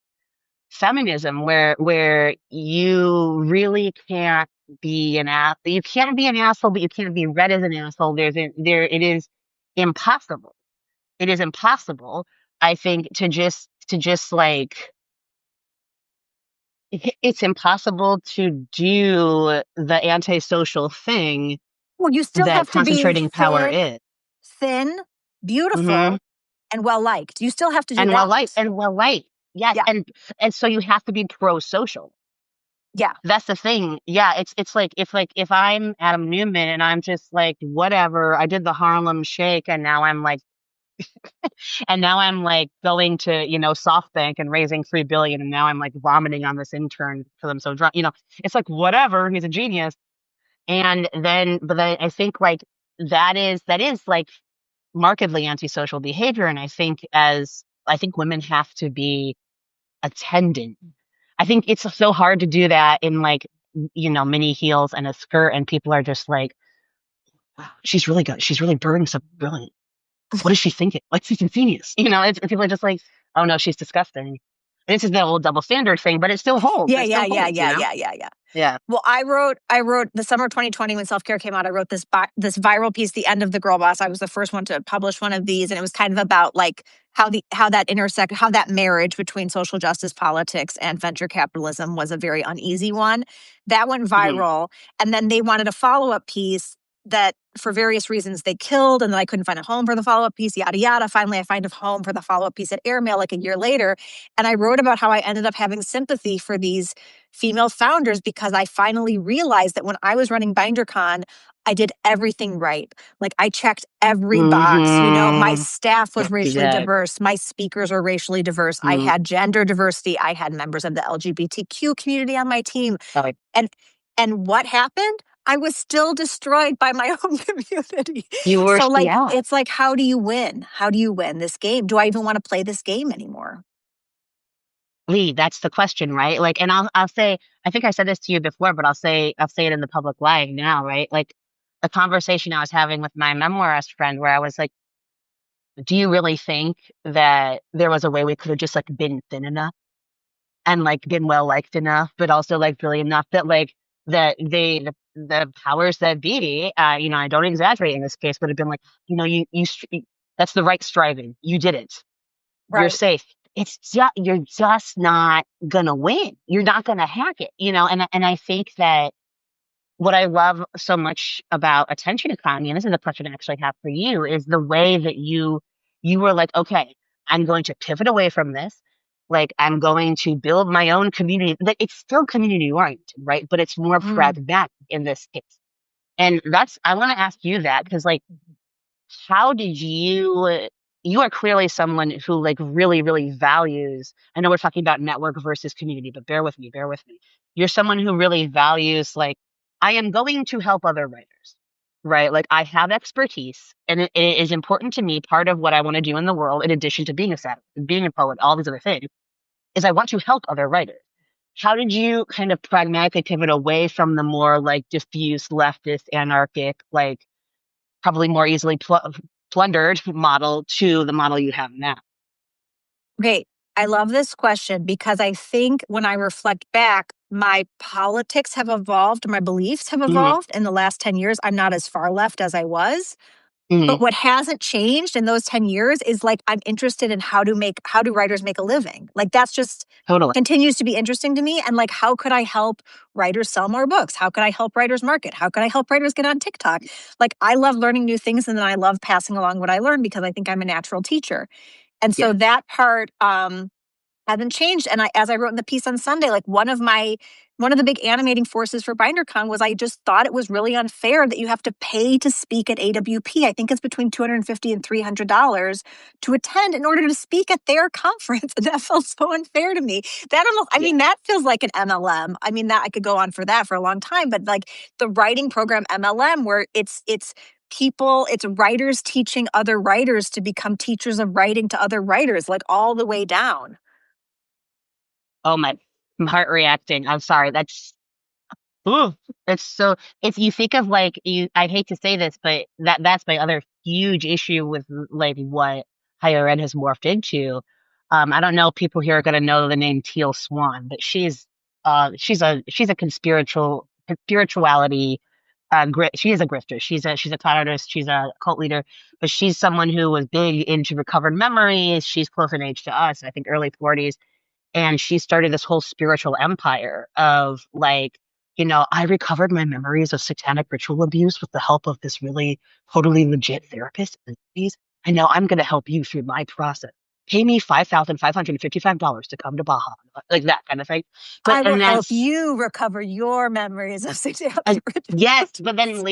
[SPEAKER 2] feminism where you really can't be an ass. You can't be an asshole, but you can't be read as an asshole. There it is impossible it is impossible, I think, to just like it's impossible to do the antisocial thing
[SPEAKER 1] Well, you still
[SPEAKER 2] that
[SPEAKER 1] have to be
[SPEAKER 2] concentrating power is.
[SPEAKER 1] thin,
[SPEAKER 2] Hmm.
[SPEAKER 1] beautiful, and well liked. You still have to do
[SPEAKER 2] And
[SPEAKER 1] that.
[SPEAKER 2] well light. Yes.
[SPEAKER 1] Yeah.
[SPEAKER 2] And so you have to be pro-social.
[SPEAKER 1] Yeah.
[SPEAKER 2] That's the thing. Yeah, it's like if I'm Adam Newman and I'm just like whatever, I did the Harlem Shake and now I'm like going to, SoftBank and raising 3 billion and now I'm like vomiting on this intern because I'm so drunk. It's like whatever, he's a genius. But then I think like that is like markedly antisocial behavior. And I think women have to be attendant. I think it's so hard to do that in like, mini heels and a skirt, and people are just like, wow, she's really good. She's really burning so brilliant. What is she thinking? Like, she's a genius. People are just like, oh no, she's disgusting. This is the old double standard thing, but it still holds.
[SPEAKER 1] Yeah,
[SPEAKER 2] It still
[SPEAKER 1] yeah, yeah,
[SPEAKER 2] holds,
[SPEAKER 1] yeah, yeah, yeah, yeah.
[SPEAKER 2] Yeah.
[SPEAKER 1] Well, I wrote the summer of 2020 when self care came out. I wrote this viral piece, "The End of the Girl Boss." I was the first one to publish one of these, and it was kind of about like how that marriage between social justice politics and venture capitalism was a very uneasy one. That went
[SPEAKER 2] Hmm.
[SPEAKER 1] viral, and then they wanted a follow up piece that, for various reasons, they killed, and then I couldn't find a home for the follow up piece. Yada yada. Finally, I find a home for the follow up piece at Airmail like a year later, and I wrote about how I ended up having sympathy for these female founders because I finally realized that when I was running BinderCon, I did everything right. Like I checked every box. My
[SPEAKER 2] Hmm.
[SPEAKER 1] staff was
[SPEAKER 2] You
[SPEAKER 1] racially
[SPEAKER 2] did.
[SPEAKER 1] diverse. My speakers were racially diverse. I
[SPEAKER 2] Mm.
[SPEAKER 1] had gender diversity. I had members of the LGBTQ community on my team.
[SPEAKER 2] Oh,
[SPEAKER 1] And what happened? I was still destroyed by my own community.
[SPEAKER 2] you were,
[SPEAKER 1] So like
[SPEAKER 2] yeah.
[SPEAKER 1] it's like, how do you win? How do you win this game? Do I even want to play this game anymore?
[SPEAKER 2] Leigh, that's the question, right? Like, and I'll say, I think I said this to you before, but I'll say it in the public live now, right? Like, the conversation I was having with my memoirist friend, where I was like, do you really think that there was a way we could have just like been thin enough and like been well liked enough, but also like brilliant enough that like that the powers that be, I don't exaggerate in this case, would have been like, that's the right striving. You did it. You're
[SPEAKER 1] Right.
[SPEAKER 2] safe. You're just not gonna win. You're not gonna hack it, and I think that what I love so much about attention economy, and this is a question I actually have for you, is the way that you were like, okay, I'm going to pivot away from this. Like I'm going to build my own community. Like it's still community oriented, right? But it's more
[SPEAKER 1] Mm.
[SPEAKER 2] pragmatic in this case. And I want to ask you that because like how did you are clearly someone who like really, really values, I know we're talking about network versus community, but bear with me. You're someone who really values like, I am going to help other writers, right? Like I have expertise and it is important to me. Part of what I want to do in the world, in addition to being a satirist, being a poet, all these other things, is I want to help other writers. How did you kind of pragmatically pivot away from the more like diffuse leftist anarchic, like probably more easily plundered model to the model you have now?
[SPEAKER 1] Okay, I love this question because I think when I reflect back, my politics have evolved, my beliefs have
[SPEAKER 2] Hmm.
[SPEAKER 1] evolved in the last 10 years. I'm not as far left as I was.
[SPEAKER 2] Hmm.
[SPEAKER 1] But what hasn't changed in those 10 years is like I'm interested in how do writers make a living? Like that's just
[SPEAKER 2] Totally.
[SPEAKER 1] continues to be interesting to me. And like how could I help writers sell more books? How could I help writers market? How could I help writers get on TikTok? Like I love learning new things and then I love passing along what I learned because I think I'm a natural teacher. And
[SPEAKER 2] Yeah.
[SPEAKER 1] so that part hasn't changed. And as I wrote in the piece on Sunday, like one of the big animating forces for BinderCon was I just thought it was really unfair that you have to pay to speak at AWP. I think it's between $250 and $300 to attend in order to speak at their conference. And that felt so unfair to me. That almost, I
[SPEAKER 2] Yeah.
[SPEAKER 1] mean, that feels like an MLM. I mean, that I could go on for that for a long time, but like the writing program MLM, where it's writers teaching other writers to become teachers of writing to other writers, like all the way down.
[SPEAKER 2] Oh my, I'm heart reacting. I'm sorry. Ooh, it's so, it's, you think of like, I hate to say this, but that's my other huge issue with like what higher ed has morphed into. I don't know if people here are going to know the name Teal Swan, but she's a conspirituality, she is a grifter. She's a con artist. She's a cult leader, but she's someone who was big into recovered memories. She's close in age to us, I think early 40s, and she started this whole spiritual empire of like, I recovered my memories of satanic ritual abuse with the help of this really totally legit therapist. And now I'm going to help you through my process. Pay me $5,555 to come to Baja, like that kind of thing.
[SPEAKER 1] I will
[SPEAKER 2] And
[SPEAKER 1] help
[SPEAKER 2] that's
[SPEAKER 1] you recover your memories of
[SPEAKER 2] uh,
[SPEAKER 1] satanic
[SPEAKER 2] yes,
[SPEAKER 1] rituals.
[SPEAKER 2] but then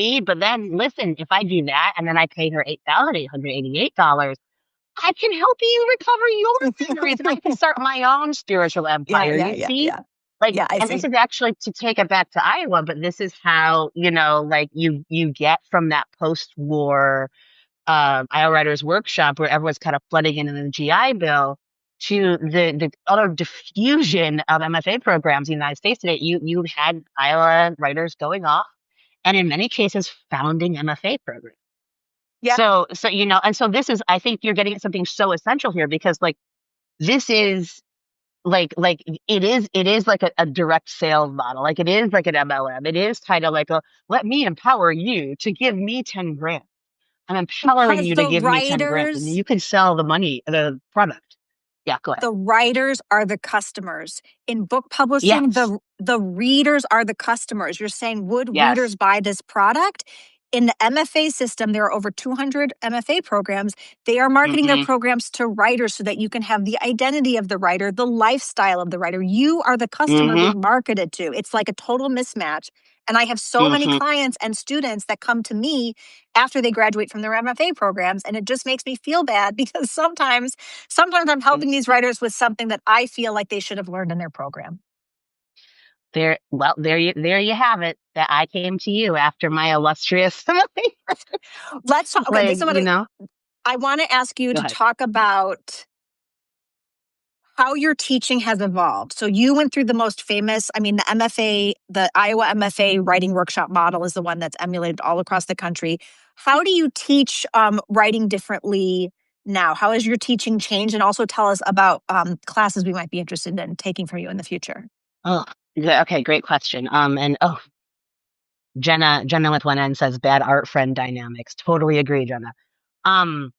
[SPEAKER 2] listen, if I do that and then I pay her $8,888, I can help you recover your memories and I can start my own spiritual
[SPEAKER 1] Yeah,
[SPEAKER 2] empire.
[SPEAKER 1] yeah,
[SPEAKER 2] You
[SPEAKER 1] yeah,
[SPEAKER 2] see?
[SPEAKER 1] yeah.
[SPEAKER 2] Like,
[SPEAKER 1] Yeah, I
[SPEAKER 2] and this
[SPEAKER 1] see.
[SPEAKER 2] is actually to take it back to Iowa, but this is how, like you get from that post-war Iowa Writers Workshop where everyone's kind of flooding in the GI Bill to the utter diffusion of MFA programs in the United States today. You had Iowa writers going off and in many cases founding MFA programs.
[SPEAKER 1] Yeah.
[SPEAKER 2] So and so this is, I think you're getting at something so essential here because like this is like it is like a direct sales model. Like it is like an MLM. It is kind of like a let me empower you to give me 10 grand. I'm empowering
[SPEAKER 1] Because
[SPEAKER 2] you to give me 10 grand and you can sell the product. Yeah, go ahead.
[SPEAKER 1] the writers are the customers. In book publishing,
[SPEAKER 2] Yes.
[SPEAKER 1] the readers are the customers. You're saying, would
[SPEAKER 2] Yes.
[SPEAKER 1] readers buy this product? In the MFA system, there are over 200 MFA programs. They are marketing their
[SPEAKER 2] Mm-hmm.
[SPEAKER 1] programs to writers so that you can have the identity of the writer, the lifestyle of the writer. You are the customer
[SPEAKER 2] Mm-hmm.
[SPEAKER 1] being marketed to. It's like a total mismatch. And I have so many
[SPEAKER 2] Mm-hmm.
[SPEAKER 1] clients and students that come to me after they graduate from their MFA programs. And it just makes me feel bad because sometimes I'm helping these writers with something that I feel like they should have learned in their program.
[SPEAKER 2] There you have it. That I came to you after my illustrious
[SPEAKER 1] Let's talk. Okay,
[SPEAKER 2] like,
[SPEAKER 1] this is what I want to ask you
[SPEAKER 2] go
[SPEAKER 1] to
[SPEAKER 2] ahead.
[SPEAKER 1] talk about how your teaching has evolved. So you went through the most famous, I mean, the MFA, the Iowa MFA writing workshop model is the one that's emulated all across the country. How do you teach writing differently now? How has your teaching changed? And also tell us about classes we might be interested in taking for you in the future.
[SPEAKER 2] Oh, yeah, okay, great question. And Jenna with one N says bad art friend dynamics. Totally agree, Jenna. Um,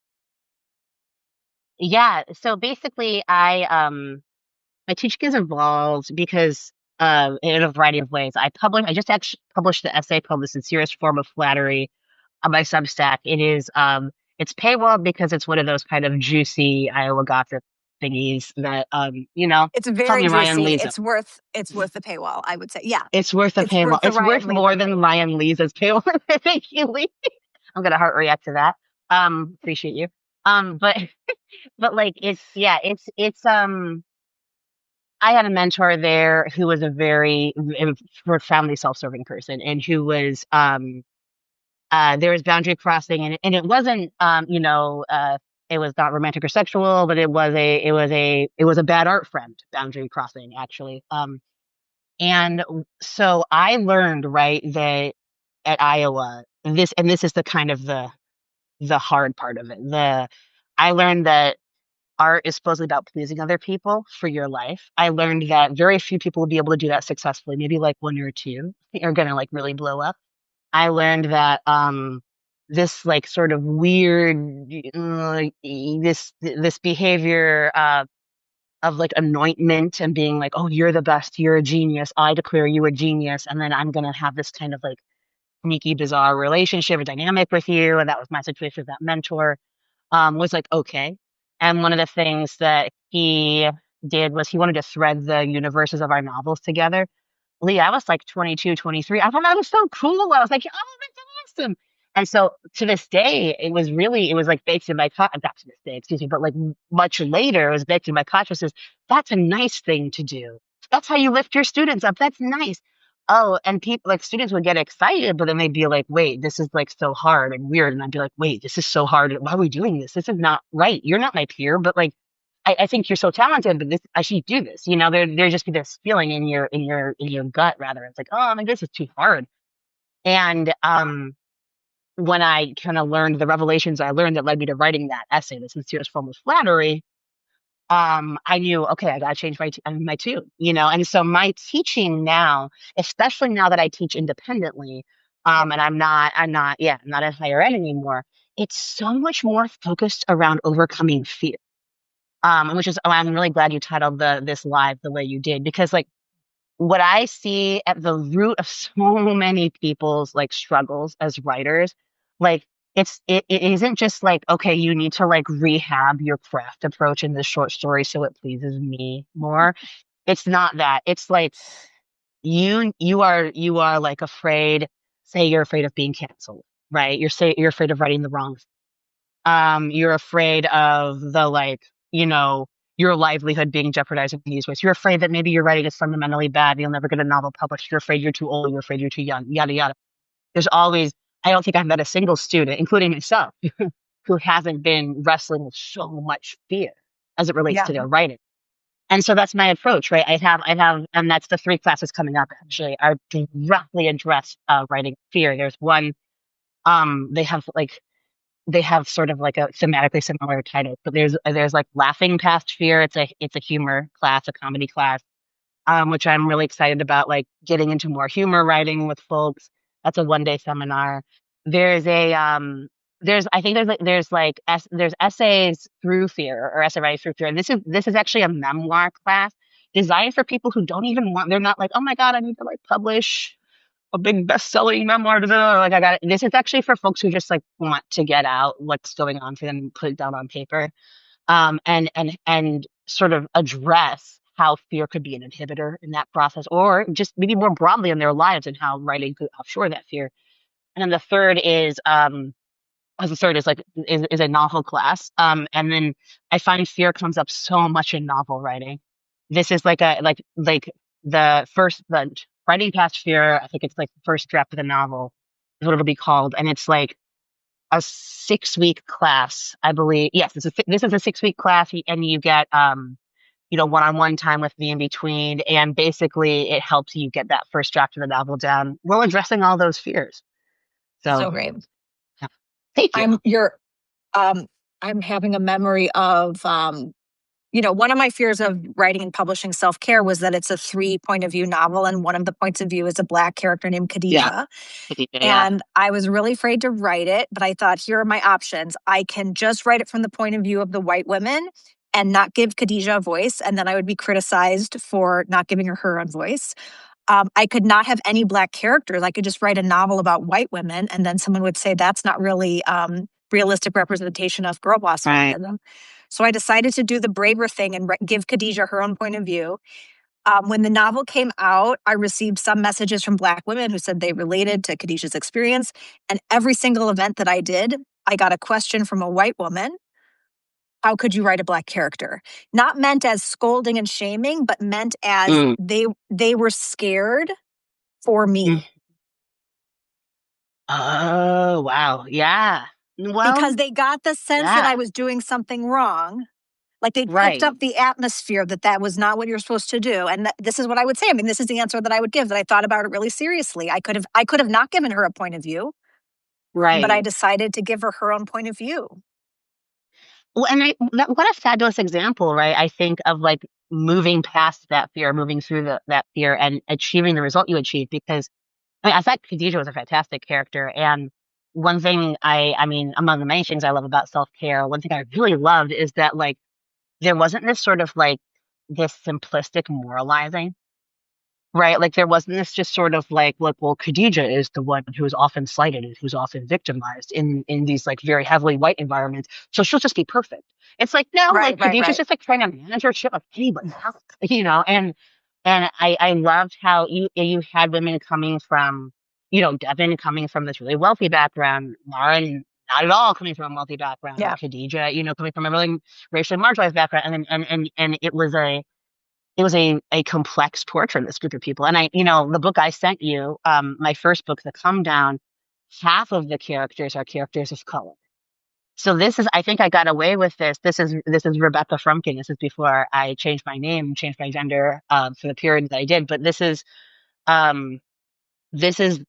[SPEAKER 2] yeah, so basically my teaching has evolved because in a variety of ways. I just actually published the essay called The Sincerest Form of Flattery on my Substack. It's paywall because it's one of those kind of juicy Iowa Gothic thingies that
[SPEAKER 1] It's
[SPEAKER 2] call
[SPEAKER 1] very
[SPEAKER 2] me Ryan
[SPEAKER 1] juicy.
[SPEAKER 2] Lisa.
[SPEAKER 1] It's worth the paywall, I would say. Yeah.
[SPEAKER 2] It's worth a
[SPEAKER 1] It's
[SPEAKER 2] paywall.
[SPEAKER 1] worth the
[SPEAKER 2] It's worth
[SPEAKER 1] Ryan Lee.
[SPEAKER 2] more than Ryan Lisa's paywall. Thank you, Lee. I'm gonna heart react to that. Appreciate you. But but like it's I had a mentor there who was a very profoundly self-serving person and who was there was boundary crossing and it wasn't it was not romantic or sexual, but it was a bad art friend boundary crossing actually. And so I learned right that at Iowa this is the kind of the hard part of it. The I learned that art is supposedly about pleasing other people for your life. I learned that very few people will be able to do that successfully. Maybe like one or two are gonna like really blow up. I learned that this like sort of weird this behavior of like anointment and being like, oh, you're the best, you're a genius, I declare you a genius, and then I'm gonna have this kind of like sneaky, bizarre relationship or dynamic with you. And that was my situation with that mentor. Was like, okay. And one of the things that he did was he wanted to thread the universes of our novels together. Leigh, I was like 22, 23. I thought that was so cool. I was like, oh, that's awesome. And so to this day, it was like baked in my, not to this day, excuse me, but like much later, it was baked in my consciousness. That's a nice thing to do. That's how you lift your students up. That's nice. Oh, and people like students would get excited, but then they'd be like, wait, this is like so hard and weird. And I'd be like, wait, this is so hard. Why are we doing this? This is not right. You're not my peer, but like I think you're so talented, but this I should do this. There just be this feeling in your gut rather. It's like, oh, like this is too hard. And when I kind of learned the revelations I learned that led me to writing that essay, The Sincerest Form of Flattery, I knew, okay, I gotta change my tune. And so my teaching now, especially now that I teach independently, And I'm not in higher ed anymore. It's so much more focused around overcoming fear. Which is, I'm really glad you titled this live the way you did, because like what I see at the root of so many people's like struggles as writers, like it isn't just like, okay, you need to like rehab your craft approach in this short story so it pleases me more. It's not that. It's like you are like afraid, say you're afraid of being canceled, right? You're afraid of writing the wrong, you're afraid of the like, you know, your livelihood being jeopardized in these ways. You're afraid that maybe your writing is fundamentally bad and you'll never get a novel published. You're afraid you're too old, you're afraid you're too young, yada yada. There's always, I don't think I've met a single student, including myself, who hasn't been wrestling with so much fear as it relates
[SPEAKER 1] Yeah.
[SPEAKER 2] to their writing. And so that's my approach, right? And that's the three classes coming up actually are directly address writing fear. There's one, they have like they have sort of like a thematically similar title, but there's like laughing past fear. It's a humor class, a comedy class, which I'm really excited about, like getting into more humor writing with folks. That's a 1 day seminar. There's a there's I think there's essays through fear or essay writing through fear. And this is actually a memoir class designed for people who don't even want. They're not like, oh my god, I need to like publish a big best-selling memoir. Da, da, da. Like I got it. This is actually for folks who just like want to get out what's going on for them and put it down on paper, and sort of address how fear could be an inhibitor in that process, or just maybe more broadly in their lives and how writing could offshore that fear. And then the third is like is a novel class. And then I find fear comes up so much in novel writing. This is like the writing past fear. I think it's like the first draft of the novel is what it'll be called, and it's like a 6 week class, I believe. Yes, this is a 6 week class, and you get one-on-one time with me in between, and basically it helps you get that first draft of the novel down while addressing all those fears. So,
[SPEAKER 1] So great.
[SPEAKER 2] yeah. Thank you.
[SPEAKER 1] I'm you're I'm having a memory of one of my fears of writing and publishing self-care was that it's a three point of view novel, and one of the points of view is a Black character named
[SPEAKER 2] Yeah.
[SPEAKER 1] Khadijah.
[SPEAKER 2] Yeah.
[SPEAKER 1] And I was really afraid to write it, but I thought, here are my options. I can just write it from the point of view of the white women and not give Khadijah a voice, and then I would be criticized for not giving her own voice. I could not have any Black characters. I could just write a novel about white women, and then someone would say that's not really realistic representation of girl boss
[SPEAKER 2] Right.
[SPEAKER 1] feminism. So I decided to do the braver thing and give Khadijah her own point of view. When the novel came out, I received some messages from Black women who said they related to Khadijah's experience. And every single event that I did, I got a question from a white woman. How could you write a Black character? Not meant as scolding and shaming, but meant as
[SPEAKER 2] Mm.
[SPEAKER 1] they were scared for
[SPEAKER 2] Mm.
[SPEAKER 1] me
[SPEAKER 2] Oh, wow. Yeah. Well,
[SPEAKER 1] because they got the sense that
[SPEAKER 2] yeah.
[SPEAKER 1] I was doing something wrong. Like they picked
[SPEAKER 2] Right.
[SPEAKER 1] up the atmosphere that was not what you're supposed to do. And this is what I would say. I mean, this is the answer that I would give, that I thought about it really seriously. I could have not given her a point of view, but I
[SPEAKER 2] Right.
[SPEAKER 1] decided to give her own point of view.
[SPEAKER 2] Well, and what a fabulous example, right? I think of like moving past that fear, moving through that fear and achieving the result you achieved. Because I thought Khadijah was a fantastic character. And one thing I mean, among the many things I love about self-care, one thing I really loved is that like there wasn't this sort of like this simplistic moralizing. Right, like there wasn't this just sort of like, look, well, Khadijah is the one who is often slighted and who's often victimized in these like very heavily white environments, so she'll just be perfect. It's like no,
[SPEAKER 1] Right,
[SPEAKER 2] like
[SPEAKER 1] right,
[SPEAKER 2] Khadijah's
[SPEAKER 1] right.
[SPEAKER 2] just like trying to manage her shit like anybody else, and I loved how you had women coming from, Devin coming from this really wealthy background, Lauren not at all coming from a wealthy background,
[SPEAKER 1] Yeah.
[SPEAKER 2] Khadijah, coming from a really racially marginalized background, and it was a complex portrait of this group of people. And the book I sent you, my first book, The Come Down, half of the characters are characters of color. So I think I got away with this. This is Rebecca Frumkin. This is before I changed my name, changed my gender, for the period that I did. But um, this is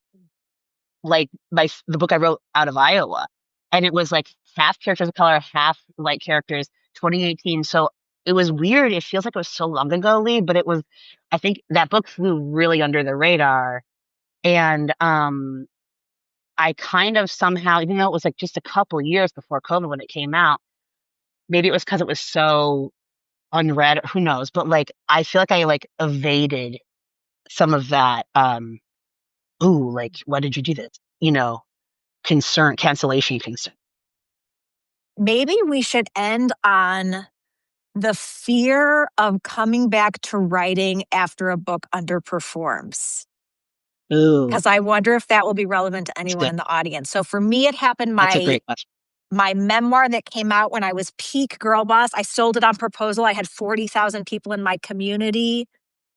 [SPEAKER 2] like the book I wrote out of Iowa, and it was like half characters of color, half white characters. 2018. So it was weird. It feels like it was so long ago, Leigh, but it was. I think that book flew really under the radar, and I kind of somehow, even though it was like just a couple years before COVID when it came out, maybe it was because it was so unread, who knows, but like I feel like I like evaded some of that ooh, like why did you do this? Concern, cancellation concern.
[SPEAKER 1] Maybe we should end on the fear of coming back to writing after a book underperforms.
[SPEAKER 2] Ooh,
[SPEAKER 1] Because I wonder if that will be relevant to
[SPEAKER 2] that's
[SPEAKER 1] anyone
[SPEAKER 2] good.
[SPEAKER 1] in the audience. So for me, it happened
[SPEAKER 2] That's a great question.
[SPEAKER 1] my memoir that came out when I was peak girl boss. I sold it on proposal. I had 40,000 people in my community.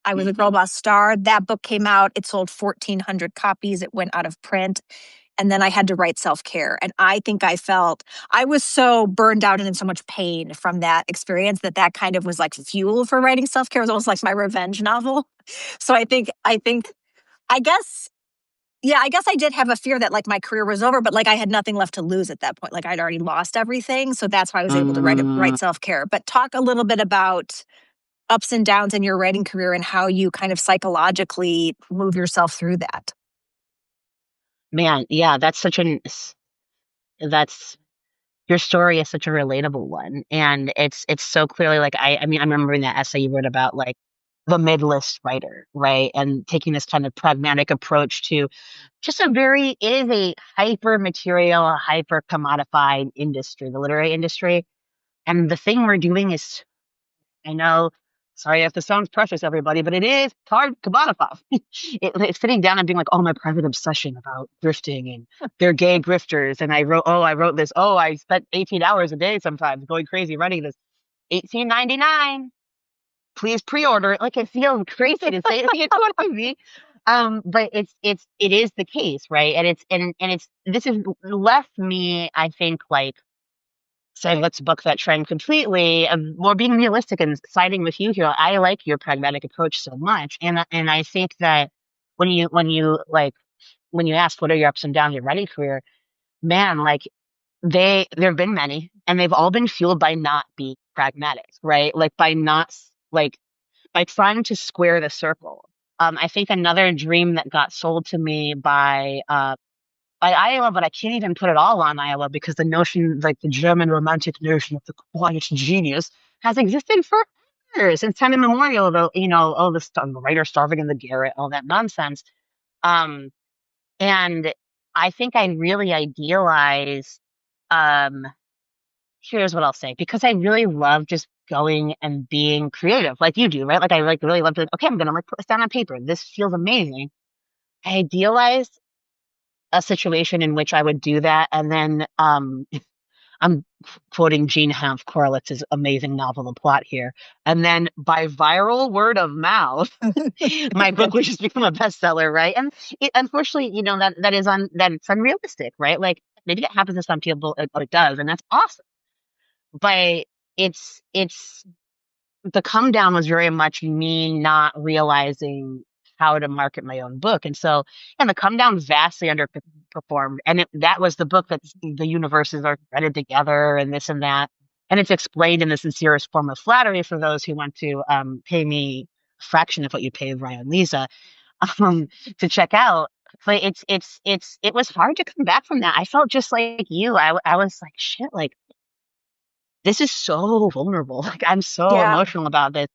[SPEAKER 1] I was a girl boss star. That book came out. It sold 1,400 copies. It went out of print. And then I had to write self care. And I think I was so burned out and in so much pain from that experience that kind of was like fuel for writing self care. It was almost like my revenge novel. So I guess, yeah, I guess I did have a fear that like my career was over, but like I had nothing left to lose at that point. Like I'd already lost everything. So that's why I was able to
[SPEAKER 2] Mm,
[SPEAKER 1] write self care. But talk a little bit about ups and downs in your writing career and how you kind of psychologically move yourself through that.
[SPEAKER 2] man, yeah, that's your story is such a relatable one, and it's so clearly like I mean I'm remembering that essay you wrote about like the mid-list writer, right? And taking this kind of pragmatic approach to just it is a hyper material, hyper commodified industry, the literary industry. And the thing we're doing is, I know, sorry if this sounds precious, everybody, but it's hard to commodify. It's sitting down and being like, oh, my private obsession about grifting and they're gay grifters. And I wrote this. Oh, I spent 18 hours a day sometimes going crazy writing this. 18.99. Please pre-order it. Like it feels crazy to say it. You know what I mean? But it is the case, right? And this has left me, I think, like saying let's buck that trend completely, more being realistic and siding with you here. I like your pragmatic approach so much, and I think that when you ask what are your ups and downs in your writing career, man, like there have been many, and they've all been fueled by not being pragmatic, right? Like by not like by trying to square the circle. I think another dream that got sold to me by Iowa, but I can't even put it all on Iowa because the notion, like the German romantic notion of the quiet genius, has existed for years, since time immemorial. Though oh, the writer starving in the garret, all that nonsense. Um, and I think I really idealize. Um, Here's what I'll say, because I really love just going and being creative, like you do, right? Like I like really love to. Okay, I'm gonna like put this down on paper. This feels amazing. I idealize a situation in which I would do that, and then I'm quoting Gene Hanf Korolitz's amazing novel, The Plot here. And then by viral word of mouth, my book would just become a bestseller, right? And unfortunately, that's unrealistic, right? Like maybe it happens to some people, it does, and that's awesome. But it's the come down was very much me not realizing how to market my own book. And so, and the come down vastly underperformed. And that was the book that the universes are threaded together and this and that. And it's explained in the sincerest form of flattery for those who want to pay me a fraction of what you pay Ryan and Lisa um, to check out. But it was hard to come back from that. I felt just like you. I was like, shit, like this is so vulnerable. Like I'm so
[SPEAKER 1] Yeah.
[SPEAKER 2] emotional about this.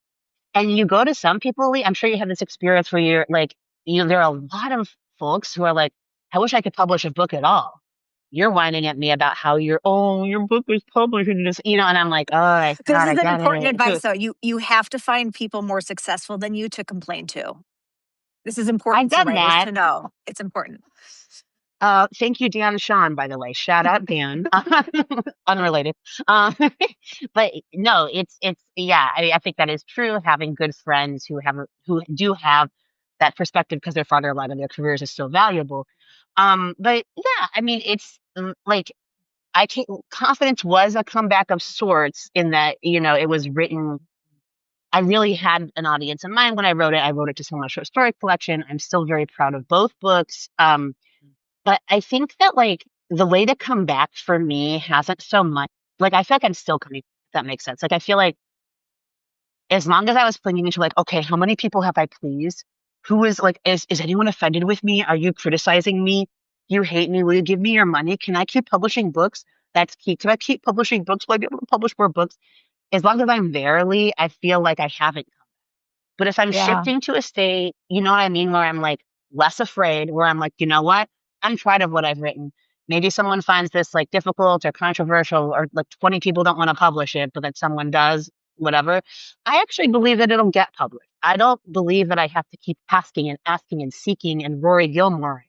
[SPEAKER 2] And you go to some people, Lee, I'm sure you have this experience where you're like, there are a lot of folks who are like, I wish I could publish a book at all. You're whining at me about how your book was published and this, and I'm like, oh,
[SPEAKER 1] This
[SPEAKER 2] I
[SPEAKER 1] is an
[SPEAKER 2] get
[SPEAKER 1] important advice
[SPEAKER 2] it.
[SPEAKER 1] though. You have to find people more successful than you to complain to. This is
[SPEAKER 2] I've
[SPEAKER 1] important for
[SPEAKER 2] done
[SPEAKER 1] writers
[SPEAKER 2] that.
[SPEAKER 1] to know. It's important.
[SPEAKER 2] Thank you, Dan Sean, by the way. Shout out Dan. Unrelated. Uh, but no, yeah, I think that is true. Having good friends who do have that perspective because they're farther along in their careers is so valuable. But yeah, I mean, it's like confidence was a comeback of sorts in that, it was written. I really had an audience in mind when I wrote it. I wrote it to sell my short story collection. I'm still very proud of both books. But I think that like the way to come back for me hasn't so much like I feel like I'm still coming, if that makes sense. Like I feel like as long as I was clinging into like, okay, how many people have I pleased? Who is like is anyone offended with me? Are you criticizing me? you hate me? Will you give me your money? Can I keep publishing books? That's key. Can I keep publishing books? Will I be able to publish more books? As long as I'm there, Leigh, I feel like I haven't. But if I'm
[SPEAKER 1] Yeah.
[SPEAKER 2] shifting to a state, you know what I mean, where I'm like less afraid, where I'm like, you know what? I'm proud of what I've written. Maybe someone finds this like difficult or controversial, or like 20 people don't want to publish it, but then someone does, whatever. I actually believe that it'll get published. I don't believe that I have to keep asking and seeking and Rory Gilmore.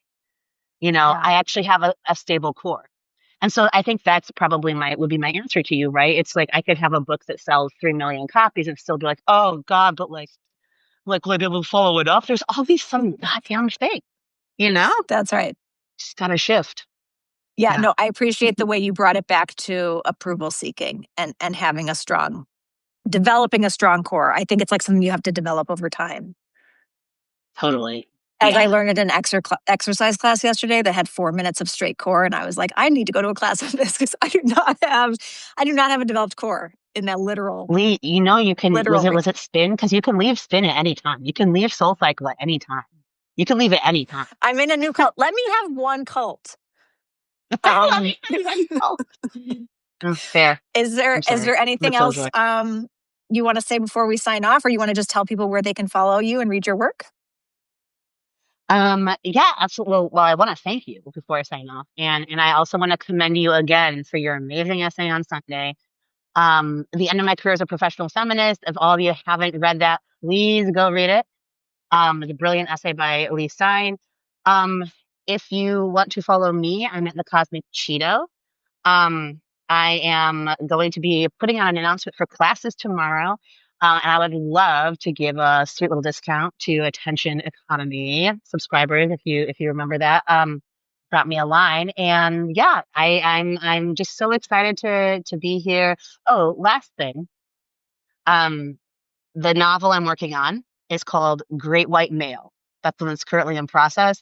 [SPEAKER 1] Yeah.
[SPEAKER 2] I actually have a stable core. And so I think that's probably would be my answer to you, right? It's like I could have a book that sells 3 million copies and still be like, oh God, but like will I be able to follow it up? There's all these some goddamn things, you know?
[SPEAKER 1] That's right.
[SPEAKER 2] Just gotta shift.
[SPEAKER 1] Yeah,
[SPEAKER 2] Yeah,
[SPEAKER 1] no, I appreciate the way you brought it back to approval seeking and having developing a strong core. I think it's like something you have to develop over time.
[SPEAKER 2] totally.
[SPEAKER 1] As I
[SPEAKER 2] Yeah.
[SPEAKER 1] learned at an exercise class yesterday that had 4 minutes of straight core, and I was like, I need to go to a class of this because I do not have a developed core in that
[SPEAKER 2] Leigh, you can,
[SPEAKER 1] literal
[SPEAKER 2] was
[SPEAKER 1] reason.
[SPEAKER 2] it spin? Because you can leave spin at any time. You can leave soul cycle at any time. You can leave at any time.
[SPEAKER 1] I'm in a new cult. Let me have one cult.
[SPEAKER 2] I love it. Oh, fair.
[SPEAKER 1] Is
[SPEAKER 2] I'm
[SPEAKER 1] there
[SPEAKER 2] sorry. I'm a
[SPEAKER 1] anything else
[SPEAKER 2] killjoy.
[SPEAKER 1] you want to say before we sign off, or you want to just tell people where they can follow you and read your work?
[SPEAKER 2] Yeah, absolutely. Well, I want to thank you before I sign off. And I also want to commend you again for your amazing essay on Sunday. The end of my career as a professional feminist. If all of you haven't read that, please go read it. It's a brilliant essay by Leigh Stein. Um, if you want to follow me, I'm at the Cosmic Cheeto. Um, I am going to be putting out an announcement for classes tomorrow. And I would love to give a sweet little discount to Attention Economy subscribers if you remember that. Drop me a line. And yeah, I'm just so excited to be here. Oh, last thing. Um, the novel I'm working on is called Great White Male. That's the one that's currently in process.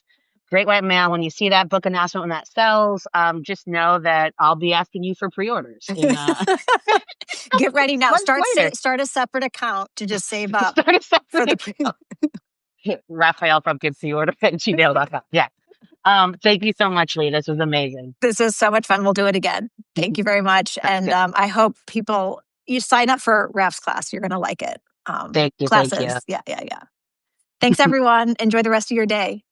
[SPEAKER 2] Great White Male, when you see that book announcement when that sells, just know that I'll be asking you for pre-orders in
[SPEAKER 1] Get ready now.
[SPEAKER 2] months later.
[SPEAKER 1] Start a separate account to just save up
[SPEAKER 2] Start a
[SPEAKER 1] for
[SPEAKER 2] separate
[SPEAKER 1] the
[SPEAKER 2] account. Rafael Frumkin pre-order at gmail.com. Yeah. Thank you so much, Leigh. This was amazing.
[SPEAKER 1] This is so much fun. We'll do it again. Thank you very much.
[SPEAKER 2] Sounds
[SPEAKER 1] And
[SPEAKER 2] good.
[SPEAKER 1] I hope you sign up for Raf's class. You're going to like it.
[SPEAKER 2] Thank you. Thank you.
[SPEAKER 1] Classes. Yeah, yeah, yeah. Thanks, everyone. Enjoy the rest of your day.